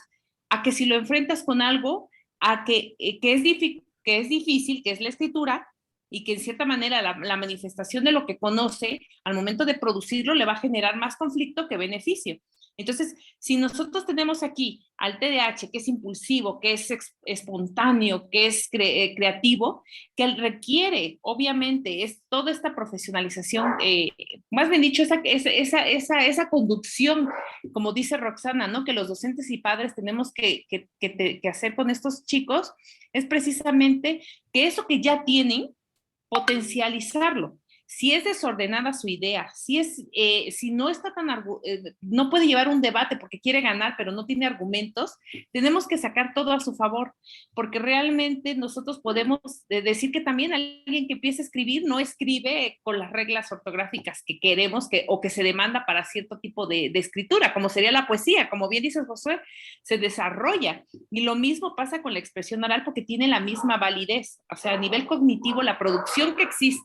a que si lo enfrentas con algo, a que es difícil, que es la escritura, y que en cierta manera la manifestación de lo que conoce, al momento de producirlo, le va a generar más conflicto que beneficio. Entonces, si nosotros tenemos aquí al TDAH, que es impulsivo, que es espontáneo, que es creativo, que requiere, obviamente, es toda esta profesionalización, más bien dicho, esa conducción, como dice Roxana, ¿no? Que los docentes y padres tenemos que hacer con estos chicos, es precisamente que eso que ya tienen, potencializarlo. Si es desordenada su idea, si no está no puede llevar un debate porque quiere ganar, pero no tiene argumentos, tenemos que sacar todo a su favor, porque realmente nosotros podemos decir que también alguien que empieza a escribir no escribe con las reglas ortográficas que queremos o que se demanda para cierto tipo de escritura, como sería la poesía, como bien dices, Josué, se desarrolla. Y lo mismo pasa con la expresión oral porque tiene la misma validez, o sea, a nivel cognitivo, la producción que existe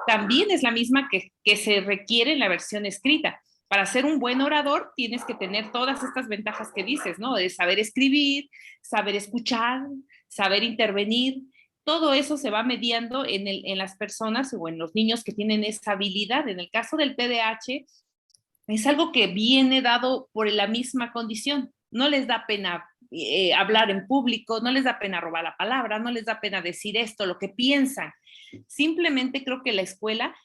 también es la misma que se requiere en la versión escrita. Para ser un buen orador tienes que tener todas estas ventajas que dices, ¿no? De saber escribir, saber escuchar, saber intervenir. Todo eso se va mediando en las personas o en los niños que tienen esa habilidad. En el caso del TDAH, es algo que viene dado por la misma condición. No les da pena hablar en público, no les da pena robar la palabra, no les da pena decir esto, lo que piensan. Simplemente creo que la escuela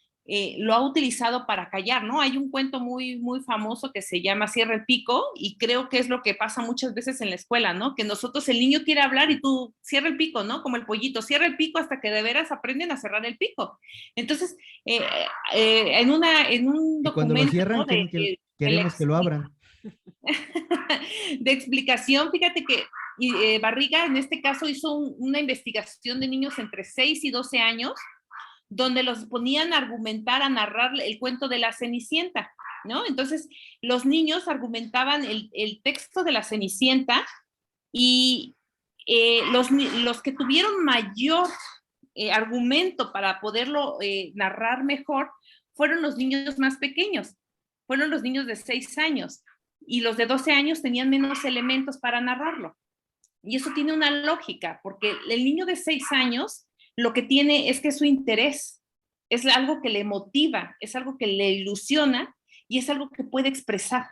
lo ha utilizado para callar, ¿no? Hay un cuento muy, muy famoso que se llama Cierra el pico y creo que es lo que pasa muchas veces en la escuela, ¿no? Que nosotros, el niño quiere hablar y tú cierra el pico, ¿no? Como el pollito, cierra el pico hasta que de veras aprenden a cerrar el pico. Entonces, en un documento, cuando lo cierran, ¿no? Queremos que lo abran. De explicación, fíjate que Barriga en este caso hizo una investigación de niños entre 6 y 12 años donde los ponían a argumentar, a narrar el cuento de la Cenicienta, ¿no? Entonces los niños argumentaban el texto de la Cenicienta y los que tuvieron mayor argumento para poderlo narrar mejor fueron los niños más pequeños, fueron los niños de 6 años y los de 12 años tenían menos elementos para narrarlo. Y eso tiene una lógica, porque el niño de 6 años lo que tiene es que su interés es algo que le motiva, es algo que le ilusiona y es algo que puede expresar.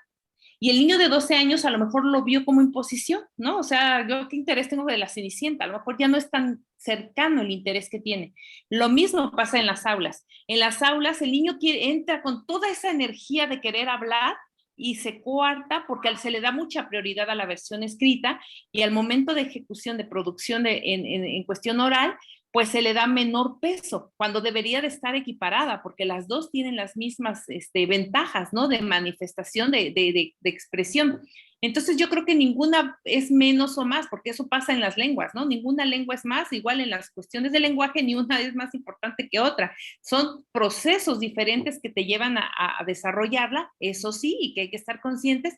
Y el niño de 12 años a lo mejor lo vio como imposición, ¿no? O sea, yo qué interés tengo de la Cenicienta, a lo mejor ya no es tan cercano el interés que tiene. Lo mismo pasa en las aulas. En las aulas el niño entra con toda esa energía de querer hablar y se coarta porque se le da mucha prioridad a la versión escrita y al momento de ejecución, de producción en cuestión oral, pues se le da menor peso, cuando debería de estar equiparada, porque las dos tienen las mismas ventajas, ¿no? De manifestación, de expresión. Entonces yo creo que ninguna es menos o más, porque eso pasa en las lenguas, ¿no? Ninguna lengua es más, igual en las cuestiones de lenguaje, ni una es más importante que otra. Son procesos diferentes que te llevan a desarrollarla, eso sí, y que hay que estar conscientes.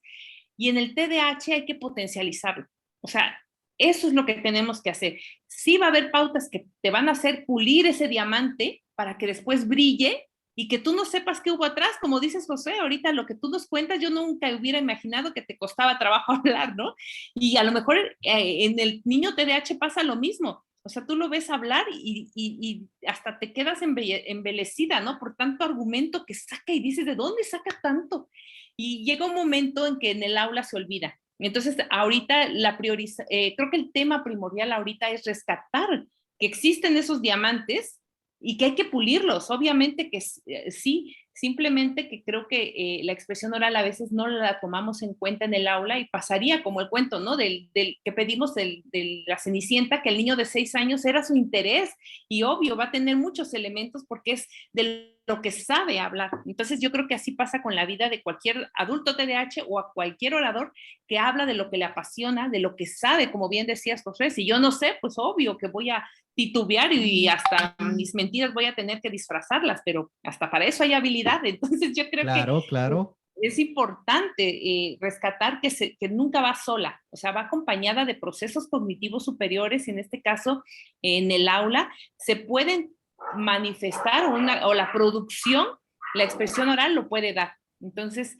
Y en el TDAH hay que potencializarlo. O sea, eso es lo que tenemos que hacer. Sí va a haber pautas que te van a hacer pulir ese diamante para que después brille y que tú no sepas qué hubo atrás, como dices, José, ahorita lo que tú nos cuentas, yo nunca hubiera imaginado que te costaba trabajo hablar, ¿no? Y a lo mejor en el niño TDAH pasa lo mismo. O sea, tú lo ves hablar y hasta te quedas embelecida, ¿no? Por tanto argumento que saca y dices, ¿de dónde saca tanto? Y llega un momento en que en el aula se olvida. Entonces, ahorita creo que el tema primordial ahorita es rescatar que existen esos diamantes y que hay que pulirlos. Obviamente que sí, simplemente que creo que la expresión oral a veces no la tomamos en cuenta en el aula y pasaría como el cuento, ¿no? Del que pedimos de la Cenicienta, que el niño de 6 años era su interés y obvio va a tener muchos elementos porque es de lo que sabe hablar. Entonces yo creo que así pasa con la vida de cualquier adulto TDAH o a cualquier orador que habla de lo que le apasiona, de lo que sabe, como bien decías, José. Si yo no sé, pues obvio que voy a titubear y hasta mis mentiras voy a tener que disfrazarlas, pero hasta para eso hay habilidad. Entonces yo creo Claro, que claro. es importante rescatar que nunca va sola, o sea, va acompañada de procesos cognitivos superiores, y en este caso, en el aula, se pueden manifestar o la producción, la expresión oral lo puede dar. Entonces,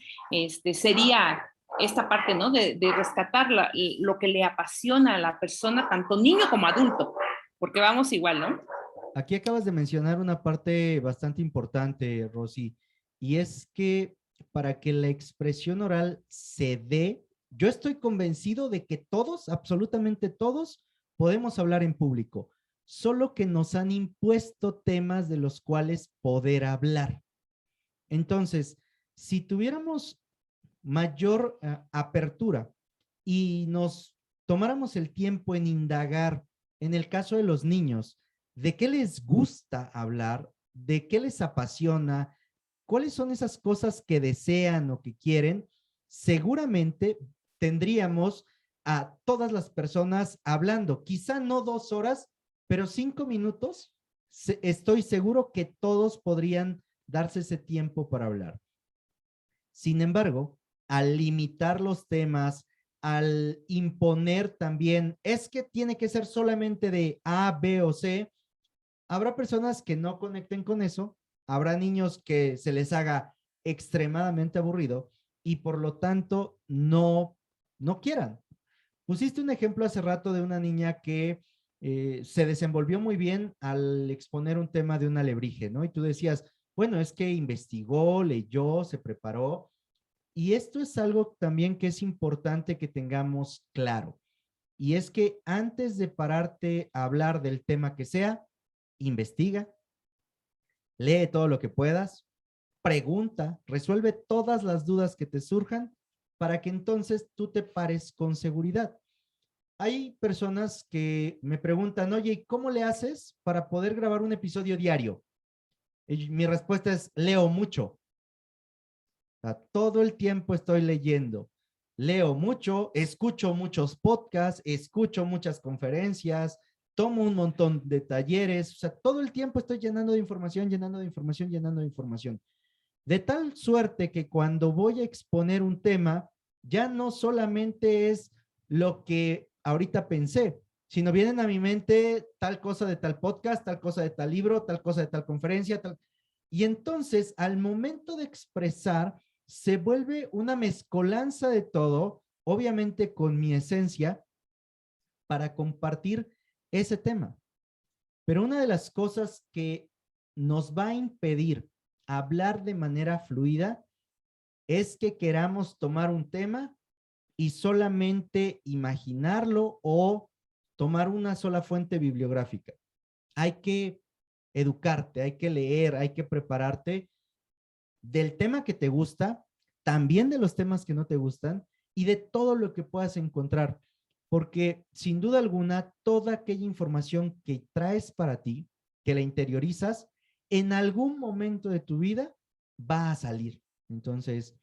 sería esta parte, ¿no? De rescatar lo que le apasiona a la persona, tanto niño como adulto, porque vamos igual, ¿no? Aquí acabas de mencionar una parte bastante importante, Rosy, y es que para que la expresión oral se dé, yo estoy convencido de que todos, absolutamente todos, podemos hablar en público, solo que nos han impuesto temas de los cuales poder hablar. Entonces, si tuviéramos mayor apertura y nos tomáramos el tiempo en indagar, en el caso de los niños, de qué les gusta hablar, de qué les apasiona, cuáles son esas cosas que desean o que quieren, seguramente tendríamos a todas las personas hablando, quizá no 2 horas, pero 5 minutos, estoy seguro que todos podrían darse ese tiempo para hablar. Sin embargo, al limitar los temas, al imponer también, es que tiene que ser solamente de A, B o C, habrá personas que no conecten con eso, habrá niños que se les haga extremadamente aburrido y por lo tanto no quieran. Pusiste un ejemplo hace rato de una niña que se desenvolvió muy bien al exponer un tema de un alebrije, ¿no? Y tú decías, bueno, es que investigó, leyó, se preparó. Y esto es algo también que es importante que tengamos claro. Y es que antes de pararte a hablar del tema que sea, investiga, lee todo lo que puedas, pregunta, resuelve todas las dudas que te surjan para que entonces tú te pares con seguridad. Hay personas que me preguntan, oye, ¿cómo le haces para poder grabar un episodio diario? Y mi respuesta es, leo mucho. Todo el tiempo estoy leyendo. Leo mucho, escucho muchos podcasts, escucho muchas conferencias, tomo un montón de talleres, o sea, todo el tiempo estoy llenando de información, llenando de información, llenando de información. De tal suerte que cuando voy a exponer un tema, ya no solamente es lo que ahorita pensé, sino vienen a mi mente tal cosa de tal podcast, tal cosa de tal libro, tal cosa de tal conferencia, tal. Y entonces, al momento de expresar, se vuelve una mezcolanza de todo, obviamente con mi esencia, para compartir ese tema. Pero una de las cosas que nos va a impedir hablar de manera fluida es que queramos tomar un tema y solamente imaginarlo o tomar una sola fuente bibliográfica. Hay que educarte, hay que leer, hay que prepararte del tema que te gusta, también de los temas que no te gustan y de todo lo que puedas encontrar, porque sin duda alguna, toda aquella información que traes para ti, que la interiorizas, en algún momento de tu vida va a salir. Entonces,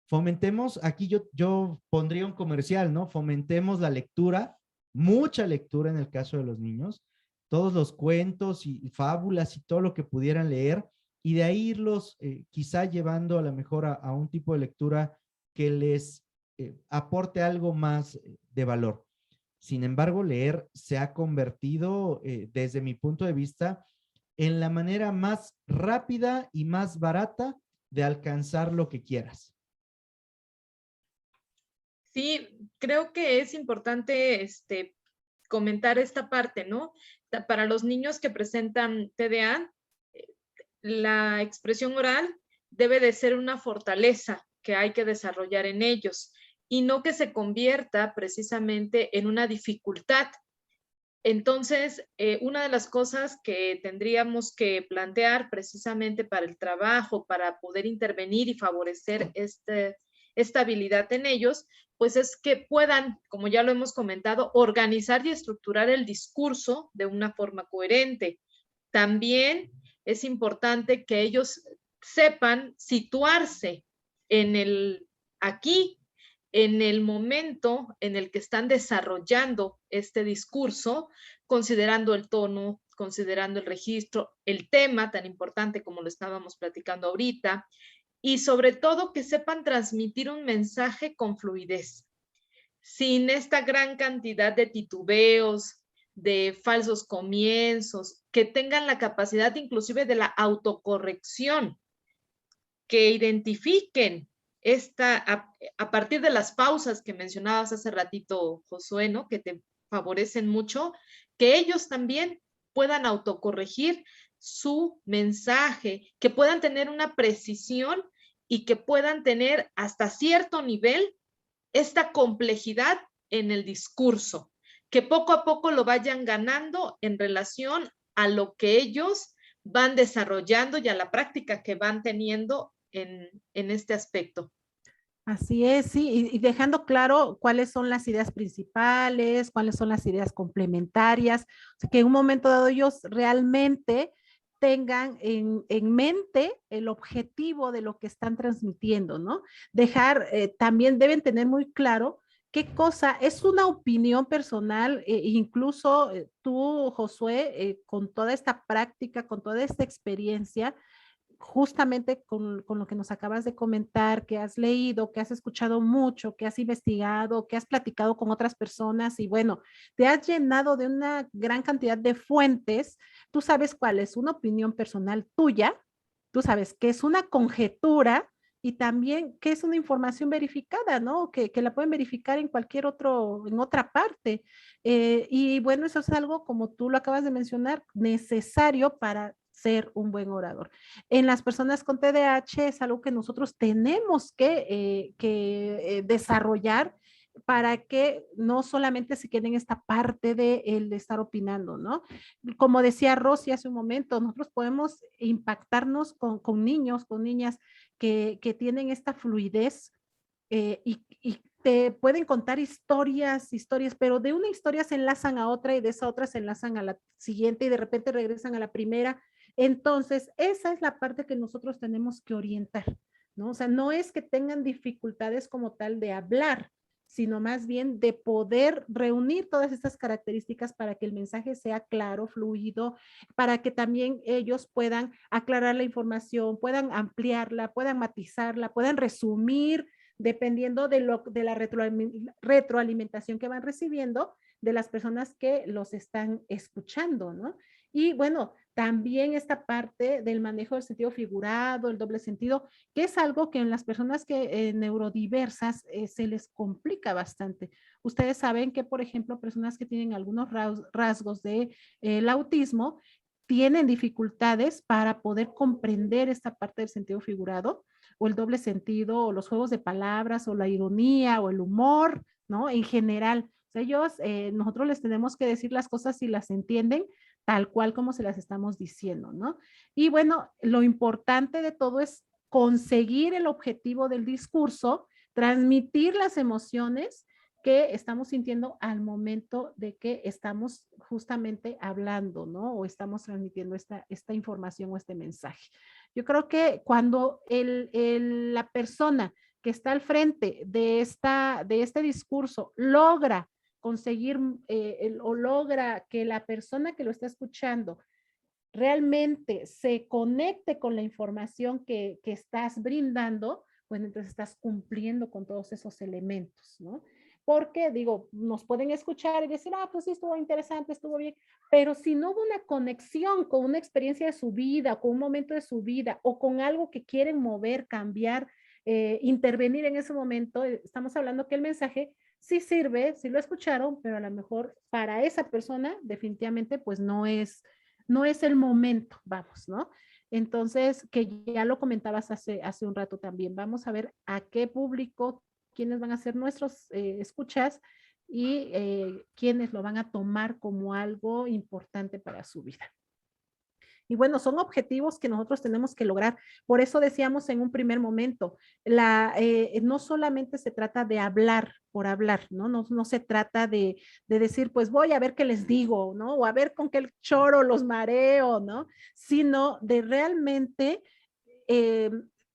fomentemos, aquí yo pondría un comercial, ¿no? Fomentemos la lectura, mucha lectura en el caso de los niños, todos los cuentos y fábulas y todo lo que pudieran leer, y de ahí irlos quizá llevando a lo mejor a un tipo de lectura que les aporte algo más de valor. Sin embargo, leer se ha convertido, desde mi punto de vista, en la manera más rápida y más barata de alcanzar lo que quieras. Sí, creo que es importante comentar esta parte, ¿no? Para los niños que presentan TDA, la expresión oral debe de ser una fortaleza que hay que desarrollar en ellos y no que se convierta precisamente en una dificultad. Entonces, una de las cosas que tendríamos que plantear precisamente para el trabajo, para poder intervenir y favorecer esta habilidad en ellos, pues es que puedan, como ya lo hemos comentado, organizar y estructurar el discurso de una forma coherente. También es importante que ellos sepan situarse en el aquí, en el momento en el que están desarrollando este discurso, considerando el tono, considerando el registro, el tema tan importante como lo estábamos platicando ahorita, y sobre todo que sepan transmitir un mensaje con fluidez, sin esta gran cantidad de titubeos, de falsos comienzos, que tengan la capacidad inclusive de la autocorrección, que identifiquen a partir de las pausas que mencionabas hace ratito, Josué, ¿no? Que te favorecen mucho, que ellos también puedan autocorregir su mensaje, que puedan tener una precisión y que puedan tener hasta cierto nivel esta complejidad en el discurso, que poco a poco lo vayan ganando en relación a lo que ellos van desarrollando y a la práctica que van teniendo en este aspecto. Así es, sí, y dejando claro cuáles son las ideas principales, cuáles son las ideas complementarias, o sea, que en un momento dado ellos realmente tengan en mente el objetivo de lo que están transmitiendo, ¿no? Dejar, también deben tener muy claro qué cosa es una opinión personal, incluso tú, Josué, con toda esta práctica, con toda esta experiencia, justamente con lo que nos acabas de comentar, que has leído, que has escuchado mucho, que has investigado, que has platicado con otras personas y bueno, te has llenado de una gran cantidad de fuentes, tú sabes cuál es una opinión personal tuya, tú sabes que es una conjetura y también que es una información verificada, ¿no? Que la pueden verificar en cualquier en otra parte. Y bueno, eso es algo, como tú lo acabas de mencionar, necesario para ser un buen orador. En las personas con TDAH es algo que nosotros tenemos que desarrollar para que no solamente se quede en esta parte de el de estar opinando, ¿no? Como decía Rosy hace un momento, nosotros podemos impactarnos con niños, con niñas que tienen esta fluidez y te pueden contar historias, pero de una historia se enlazan a otra y de esa otra se enlazan a la siguiente y de repente regresan a la primera. Entonces, esa es la parte que nosotros tenemos que orientar, ¿no? O sea, no es que tengan dificultades como tal de hablar, sino más bien de poder reunir todas estas características para que el mensaje sea claro, fluido, para que también ellos puedan aclarar la información, puedan ampliarla, puedan matizarla, puedan resumir, dependiendo de la retroalimentación que van recibiendo de las personas que los están escuchando, ¿no? Y bueno, también esta parte del manejo del sentido figurado, el doble sentido, que es algo que en las personas que neurodiversas se les complica bastante. Ustedes saben que, por ejemplo, personas que tienen algunos rasgos de el autismo tienen dificultades para poder comprender esta parte del sentido figurado o el doble sentido o los juegos de palabras o la ironía o el humor, ¿no? En general, o sea, ellos, nosotros les tenemos que decir las cosas si las entienden tal cual como se las estamos diciendo, ¿no? Y bueno, lo importante de todo es conseguir el objetivo del discurso, transmitir las emociones que estamos sintiendo al momento de que estamos justamente hablando, ¿no? O estamos transmitiendo esta información o este mensaje. Yo creo que cuando la persona que está al frente de este discurso logra conseguir o logra que la persona que lo está escuchando realmente se conecte con la información que estás brindando, bueno, entonces estás cumpliendo con todos esos elementos, ¿no? Porque, digo, nos pueden escuchar y decir, ah, pues sí, estuvo interesante, estuvo bien, pero si no hubo una conexión con una experiencia de su vida, con un momento de su vida, o con algo que quieren mover, cambiar, intervenir en ese momento, estamos hablando que el mensaje sí sirve, sí lo escucharon, pero a lo mejor para esa persona definitivamente pues no es el momento, vamos, ¿no? Entonces, que ya lo comentabas hace un rato también, vamos a ver a qué público, quiénes van a ser nuestros escuchas y quiénes lo van a tomar como algo importante para su vida. Y bueno, son objetivos que nosotros tenemos que lograr. Por eso decíamos en un primer momento, no solamente se trata de hablar por hablar, ¿no? No se trata de decir, pues voy a ver qué les digo, ¿no? O a ver con qué choro los mareo, ¿no? Sino de realmente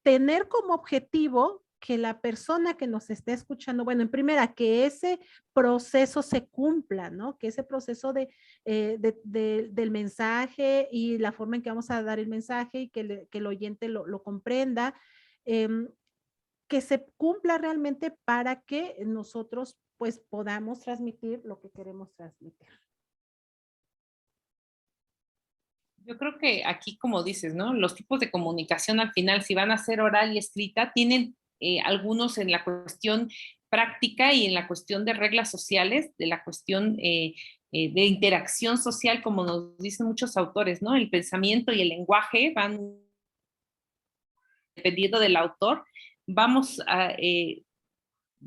tener como objetivo que la persona que nos esté escuchando, bueno, en primera, que ese proceso se cumpla, ¿no? Que ese proceso del mensaje y la forma en que vamos a dar el mensaje y que el oyente lo comprenda, que se cumpla realmente para que nosotros pues podamos transmitir lo que queremos transmitir. Yo creo que aquí, como dices, ¿no? Los tipos de comunicación al final, si van a ser oral y escrita, tienen algunos en la cuestión práctica y en la cuestión de reglas sociales, de la cuestión de interacción social, como nos dicen muchos autores, ¿no? El pensamiento y el lenguaje van, dependiendo del autor,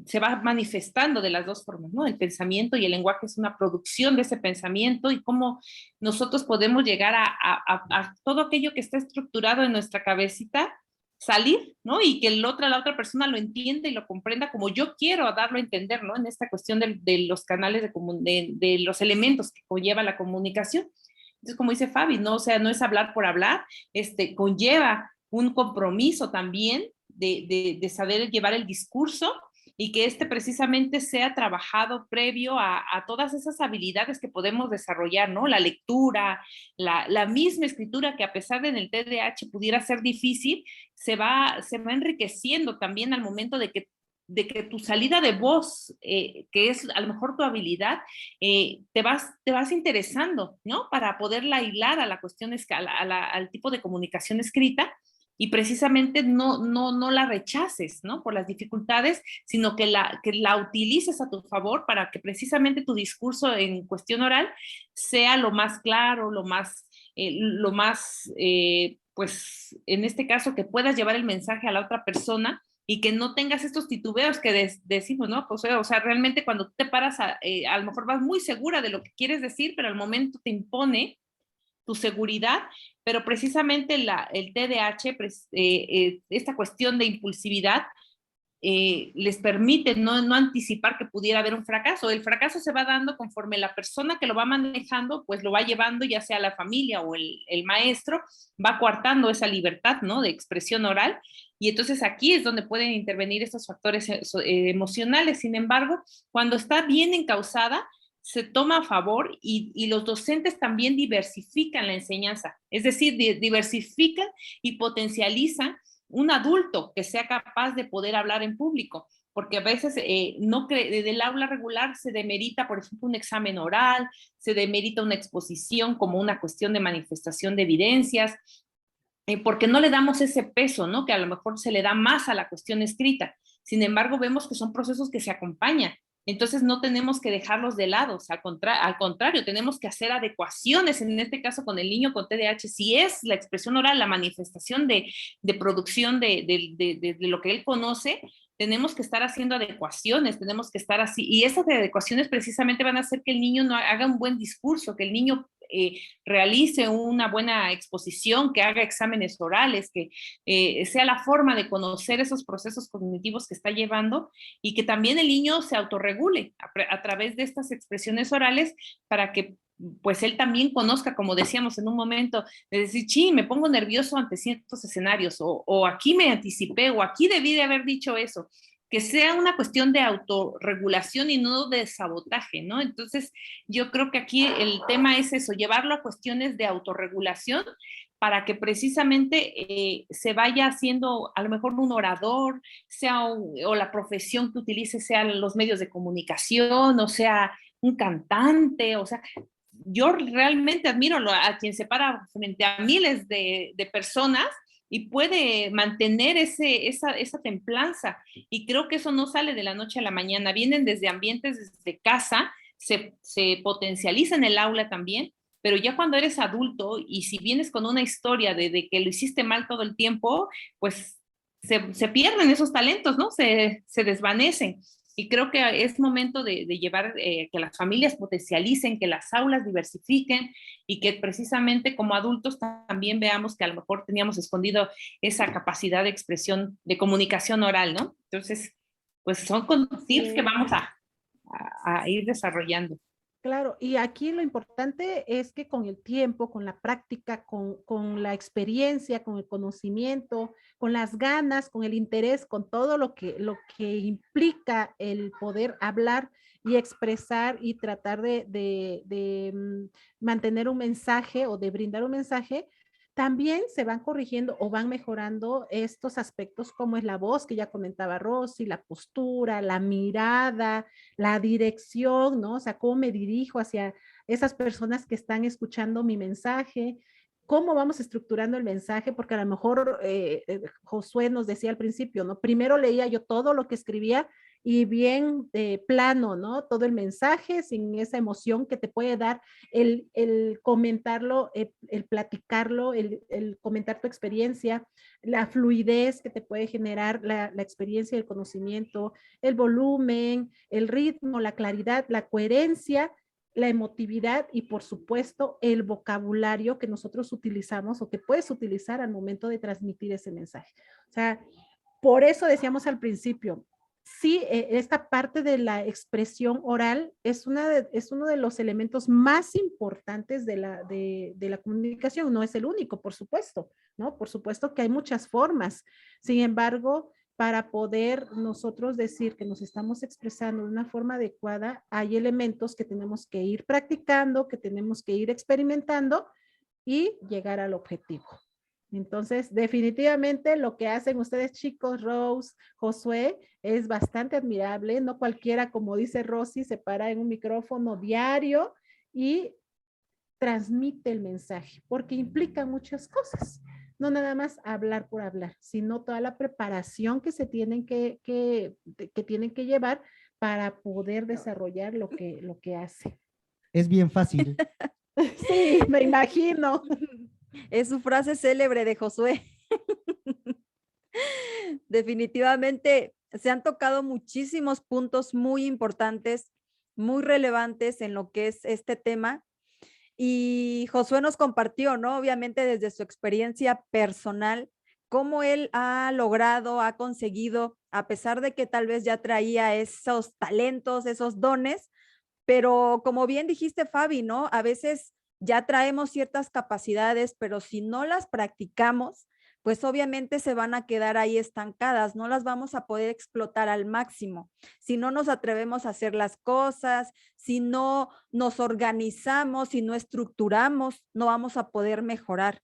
se va manifestando de las dos formas, ¿no? El pensamiento y el lenguaje es una producción de ese pensamiento y cómo nosotros podemos llegar a todo aquello que está estructurado en nuestra cabecita, salir, ¿no? Y que la otra persona lo entienda y lo comprenda como yo quiero darlo a entender, ¿no? En esta cuestión de los canales, de los elementos que conlleva la comunicación. Entonces, como dice Fabi, ¿no? O sea, no es hablar por hablar, conlleva un compromiso también de saber llevar el discurso y que precisamente sea trabajado previo a todas esas habilidades que podemos desarrollar, ¿no? La lectura, la misma escritura, que a pesar de en el TDAH pudiera ser difícil, se va enriqueciendo también al momento de que tu salida de voz, que es a lo mejor tu habilidad, te vas interesando, ¿no? Para poderla hilar a la cuestión, al tipo de comunicación escrita, y precisamente no la rechaces, ¿no? Por las dificultades, sino que la utilices a tu favor para que precisamente tu discurso en cuestión oral sea lo más claro, pues en este caso, que puedas llevar el mensaje a la otra persona y que no tengas estos titubeos que decimos, ¿no? Pues, o sea, realmente cuando tú te paras, a lo mejor vas muy segura de lo que quieres decir, pero al momento te impone tu seguridad, pero precisamente el TDAH, esta cuestión de impulsividad, les permite no anticipar que pudiera haber un fracaso. El fracaso se va dando conforme la persona que lo va manejando, pues lo va llevando, ya sea la familia o el maestro, va coartando esa libertad, ¿no? De expresión oral. Y entonces aquí es donde pueden intervenir estos factores emocionales. Sin embargo, cuando está bien encauzada, se toma a favor y los docentes también diversifican la enseñanza, es decir, diversifican y potencializan un adulto que sea capaz de poder hablar en público, porque a veces desde el aula regular se demerita, por ejemplo, un examen oral, se demerita una exposición como una cuestión de manifestación de evidencias, porque no le damos ese peso, ¿no? Que a lo mejor se le da más a la cuestión escrita. Sin embargo, vemos que son procesos que se acompañan. Entonces no tenemos que dejarlos de lado, o sea, al contrario, tenemos que hacer adecuaciones, en este caso con el niño con TDAH, si es la expresión oral, la manifestación de producción de lo que él conoce, tenemos que estar haciendo adecuaciones, tenemos que estar así, y esas adecuaciones precisamente van a hacer que el niño no haga un buen discurso, que el niño realice una buena exposición, que haga exámenes orales, que sea la forma de conocer esos procesos cognitivos que está llevando y que también el niño se autorregule a través de estas expresiones orales para que pues él también conozca, como decíamos en un momento, de decir, sí, me pongo nervioso ante ciertos escenarios, o aquí me anticipé, o aquí debí de haber dicho eso, que sea una cuestión de autorregulación y no de sabotaje, ¿no? Entonces, yo creo que aquí el tema es eso, llevarlo a cuestiones de autorregulación para que precisamente se vaya haciendo a lo mejor un orador, o la profesión que utilice, sean los medios de comunicación, o sea, un cantante, o sea, yo realmente admiro a quien se para frente a miles de personas y puede mantener esa templanza. Y creo que eso no sale de la noche a la mañana, vienen desde ambientes, desde casa, se potencializa en el aula también, pero ya cuando eres adulto y si vienes con una historia de que lo hiciste mal todo el tiempo, pues se pierden esos talentos, ¿no? Se desvanecen. Y creo que es momento de llevar, que las familias potencialicen, que las aulas diversifiquen y que precisamente como adultos también veamos que a lo mejor teníamos escondido esa capacidad de expresión, de comunicación oral, ¿no? Entonces, pues son tips que vamos a ir desarrollando. Claro, y aquí lo importante es que con el tiempo, con la práctica, con la experiencia, con el conocimiento, con las ganas, con el interés, con todo lo que implica el poder hablar y expresar y tratar de mantener un mensaje o de brindar un mensaje, también se van corrigiendo o van mejorando estos aspectos como es la voz, que ya comentaba Rosy, la postura, la mirada, la dirección, ¿no? O sea, cómo me dirijo hacia esas personas que están escuchando mi mensaje, cómo vamos estructurando el mensaje, porque a lo mejor Josué nos decía al principio, ¿no? Primero leía yo todo lo que escribía y bien plano, ¿no? Todo el mensaje sin esa emoción que te puede dar el comentarlo, el platicarlo, el comentar tu experiencia, la fluidez que te puede generar la experiencia y el conocimiento, el volumen, el ritmo, la claridad, la coherencia, la emotividad y por supuesto el vocabulario que nosotros utilizamos o que puedes utilizar al momento de transmitir ese mensaje. O sea, por eso decíamos al principio, sí, esta parte de la expresión oral es uno de los elementos más importantes de la comunicación. No es el único, por supuesto, ¿no? Por supuesto que hay muchas formas. Sin embargo, para poder nosotros decir que nos estamos expresando de una forma adecuada, hay elementos que tenemos que ir practicando, que tenemos que ir experimentando y llegar al objetivo. Entonces, definitivamente lo que hacen ustedes chicos, Rose, Josué, es bastante admirable. No cualquiera, como dice Rosy, se para en un micrófono diario y transmite el mensaje, porque implica muchas cosas. No nada más hablar por hablar, sino toda la preparación que se tienen que tienen que llevar para poder desarrollar lo que hace. Es bien fácil. Sí, me imagino. Es su frase célebre de Josué. Definitivamente se han tocado muchísimos puntos muy importantes, muy relevantes en lo que es este tema. Y Josué nos compartió, ¿no? Obviamente desde su experiencia personal, cómo él ha logrado, ha conseguido, a pesar de que tal vez ya traía esos talentos, esos dones, pero como bien dijiste, Fabi, ¿no? A veces ya traemos ciertas capacidades, pero si no las practicamos, pues obviamente se van a quedar ahí estancadas, no las vamos a poder explotar al máximo. Si no nos atrevemos a hacer las cosas, si no nos organizamos, si no estructuramos, no vamos a poder mejorar.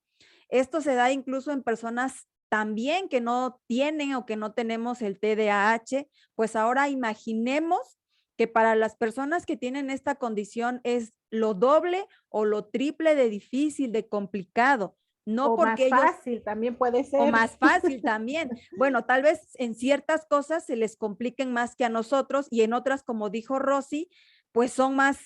Esto se da incluso en personas también que no tienen o que no tenemos el TDAH, pues ahora imaginemos que para las personas que tienen esta condición es lo doble o lo triple de difícil, de complicado. No o porque más ellos, fácil también puede ser. o más fácil también. Bueno, tal vez en ciertas cosas se les compliquen más que a nosotros y en otras, como dijo Rosy, pues son más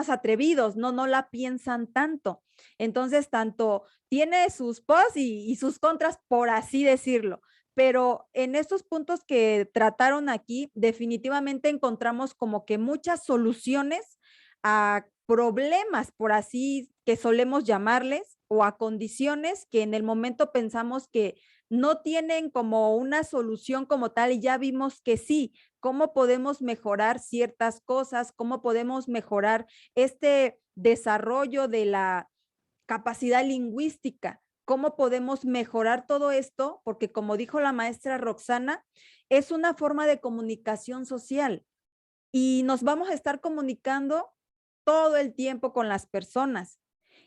atrevidos, no la piensan tanto. Entonces, tanto tiene sus pros y sus contras, por así decirlo. Pero en estos puntos que trataron aquí, definitivamente encontramos como que muchas soluciones a problemas, por así que solemos llamarles, o a condiciones que en el momento pensamos que no tienen como una solución como tal y ya vimos que sí. ¿Cómo podemos mejorar ciertas cosas? ¿Cómo podemos mejorar este desarrollo de la capacidad lingüística? ¿Cómo podemos mejorar todo esto? Porque como dijo la maestra Roxana, es una forma de comunicación social y nos vamos a estar comunicando todo el tiempo con las personas.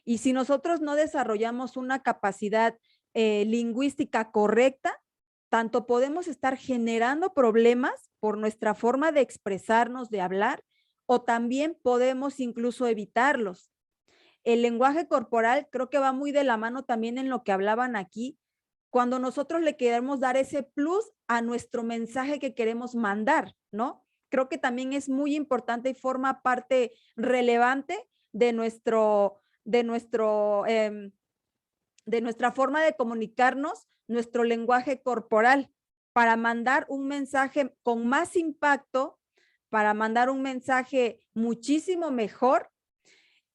Y si nosotros no desarrollamos una capacidad lingüística correcta, tanto podemos estar generando problemas por nuestra forma de expresarnos, de hablar, o también podemos incluso evitarlos. El lenguaje corporal creo que va muy de la mano también en lo que hablaban aquí, cuando nosotros le queremos dar ese plus a nuestro mensaje que queremos mandar, ¿no? Creo que también es muy importante y forma parte relevante de nuestra forma de comunicarnos, nuestro lenguaje corporal, para mandar un mensaje con más impacto, para mandar un mensaje muchísimo mejor.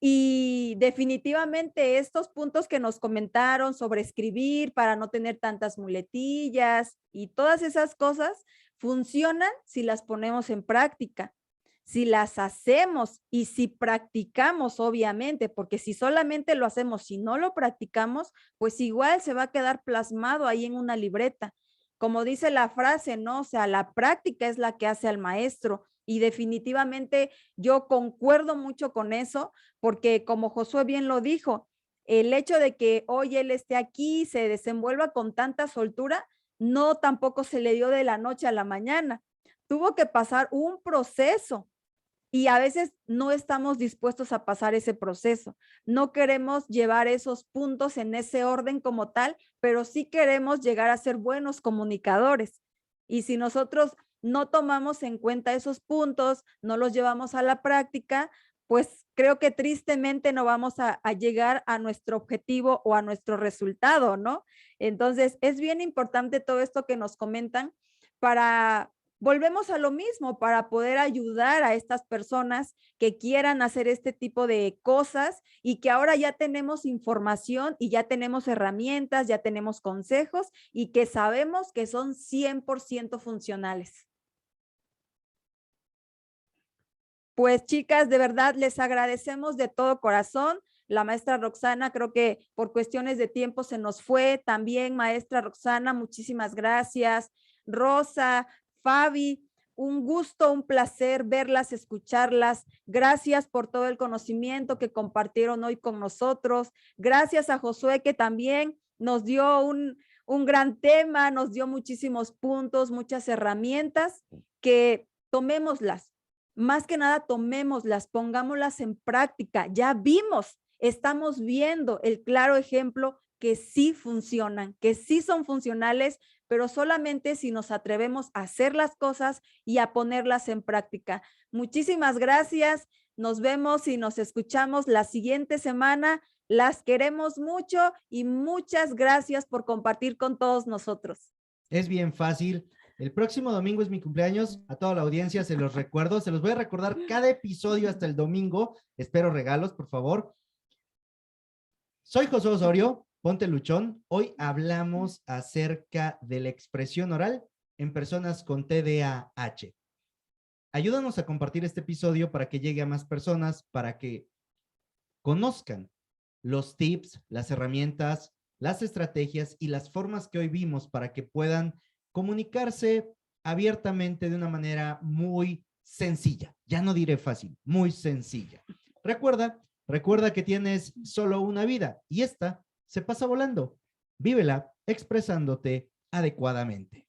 Y definitivamente estos puntos que nos comentaron sobre escribir para no tener tantas muletillas y todas esas cosas funcionan si las ponemos en práctica, si las hacemos y si practicamos, obviamente, porque si solamente lo hacemos, si no lo practicamos, pues igual se va a quedar plasmado ahí en una libreta. Como dice la frase, ¿no? O sea, la práctica es la que hace al maestro. Y definitivamente yo concuerdo mucho con eso, porque como Josué bien lo dijo, el hecho de que hoy él esté aquí, se desenvuelva con tanta soltura, no tampoco se le dio de la noche a la mañana. Tuvo que pasar un proceso y a veces no estamos dispuestos a pasar ese proceso. No queremos llevar esos puntos en ese orden como tal, pero sí queremos llegar a ser buenos comunicadores. Y si nosotros no tomamos en cuenta esos puntos, no los llevamos a la práctica, pues creo que tristemente no vamos a llegar a nuestro objetivo o a nuestro resultado, ¿no? Entonces, es bien importante todo esto que nos comentan para, volvemos a lo mismo, para poder ayudar a estas personas que quieran hacer este tipo de cosas y que ahora ya tenemos información y ya tenemos herramientas, ya tenemos consejos y que sabemos que son 100% funcionales. Pues chicas, de verdad les agradecemos de todo corazón. La maestra Roxana, creo que por cuestiones de tiempo se nos fue. También, maestra Roxana, muchísimas gracias. Rosa, Fabi, un gusto, un placer verlas, escucharlas. Gracias por todo el conocimiento que compartieron hoy con nosotros. Gracias a Josué, que también nos dio un gran tema, nos dio muchísimos puntos, muchas herramientas que tomémoslas. Más que nada, tomémoslas, pongámoslas en práctica. Ya vimos, estamos viendo el claro ejemplo que sí funcionan, que sí son funcionales, pero solamente si nos atrevemos a hacer las cosas y a ponerlas en práctica. Muchísimas gracias. Nos vemos y nos escuchamos la siguiente semana. Las queremos mucho y muchas gracias por compartir con todos nosotros. Es bien fácil. El próximo domingo es mi cumpleaños. A toda la audiencia se los recuerdo. Se los voy a recordar cada episodio hasta el domingo. Espero regalos, por favor. Soy Josué Osorio, ponte luchón. Hoy hablamos acerca de la expresión oral en personas con TDAH. Ayúdanos a compartir este episodio para que llegue a más personas, para que conozcan los tips, las herramientas, las estrategias y las formas que hoy vimos para que puedan comunicarse abiertamente de una manera muy sencilla. Ya no diré fácil, muy sencilla. Recuerda que tienes solo una vida y esta se pasa volando. Vívela expresándote adecuadamente.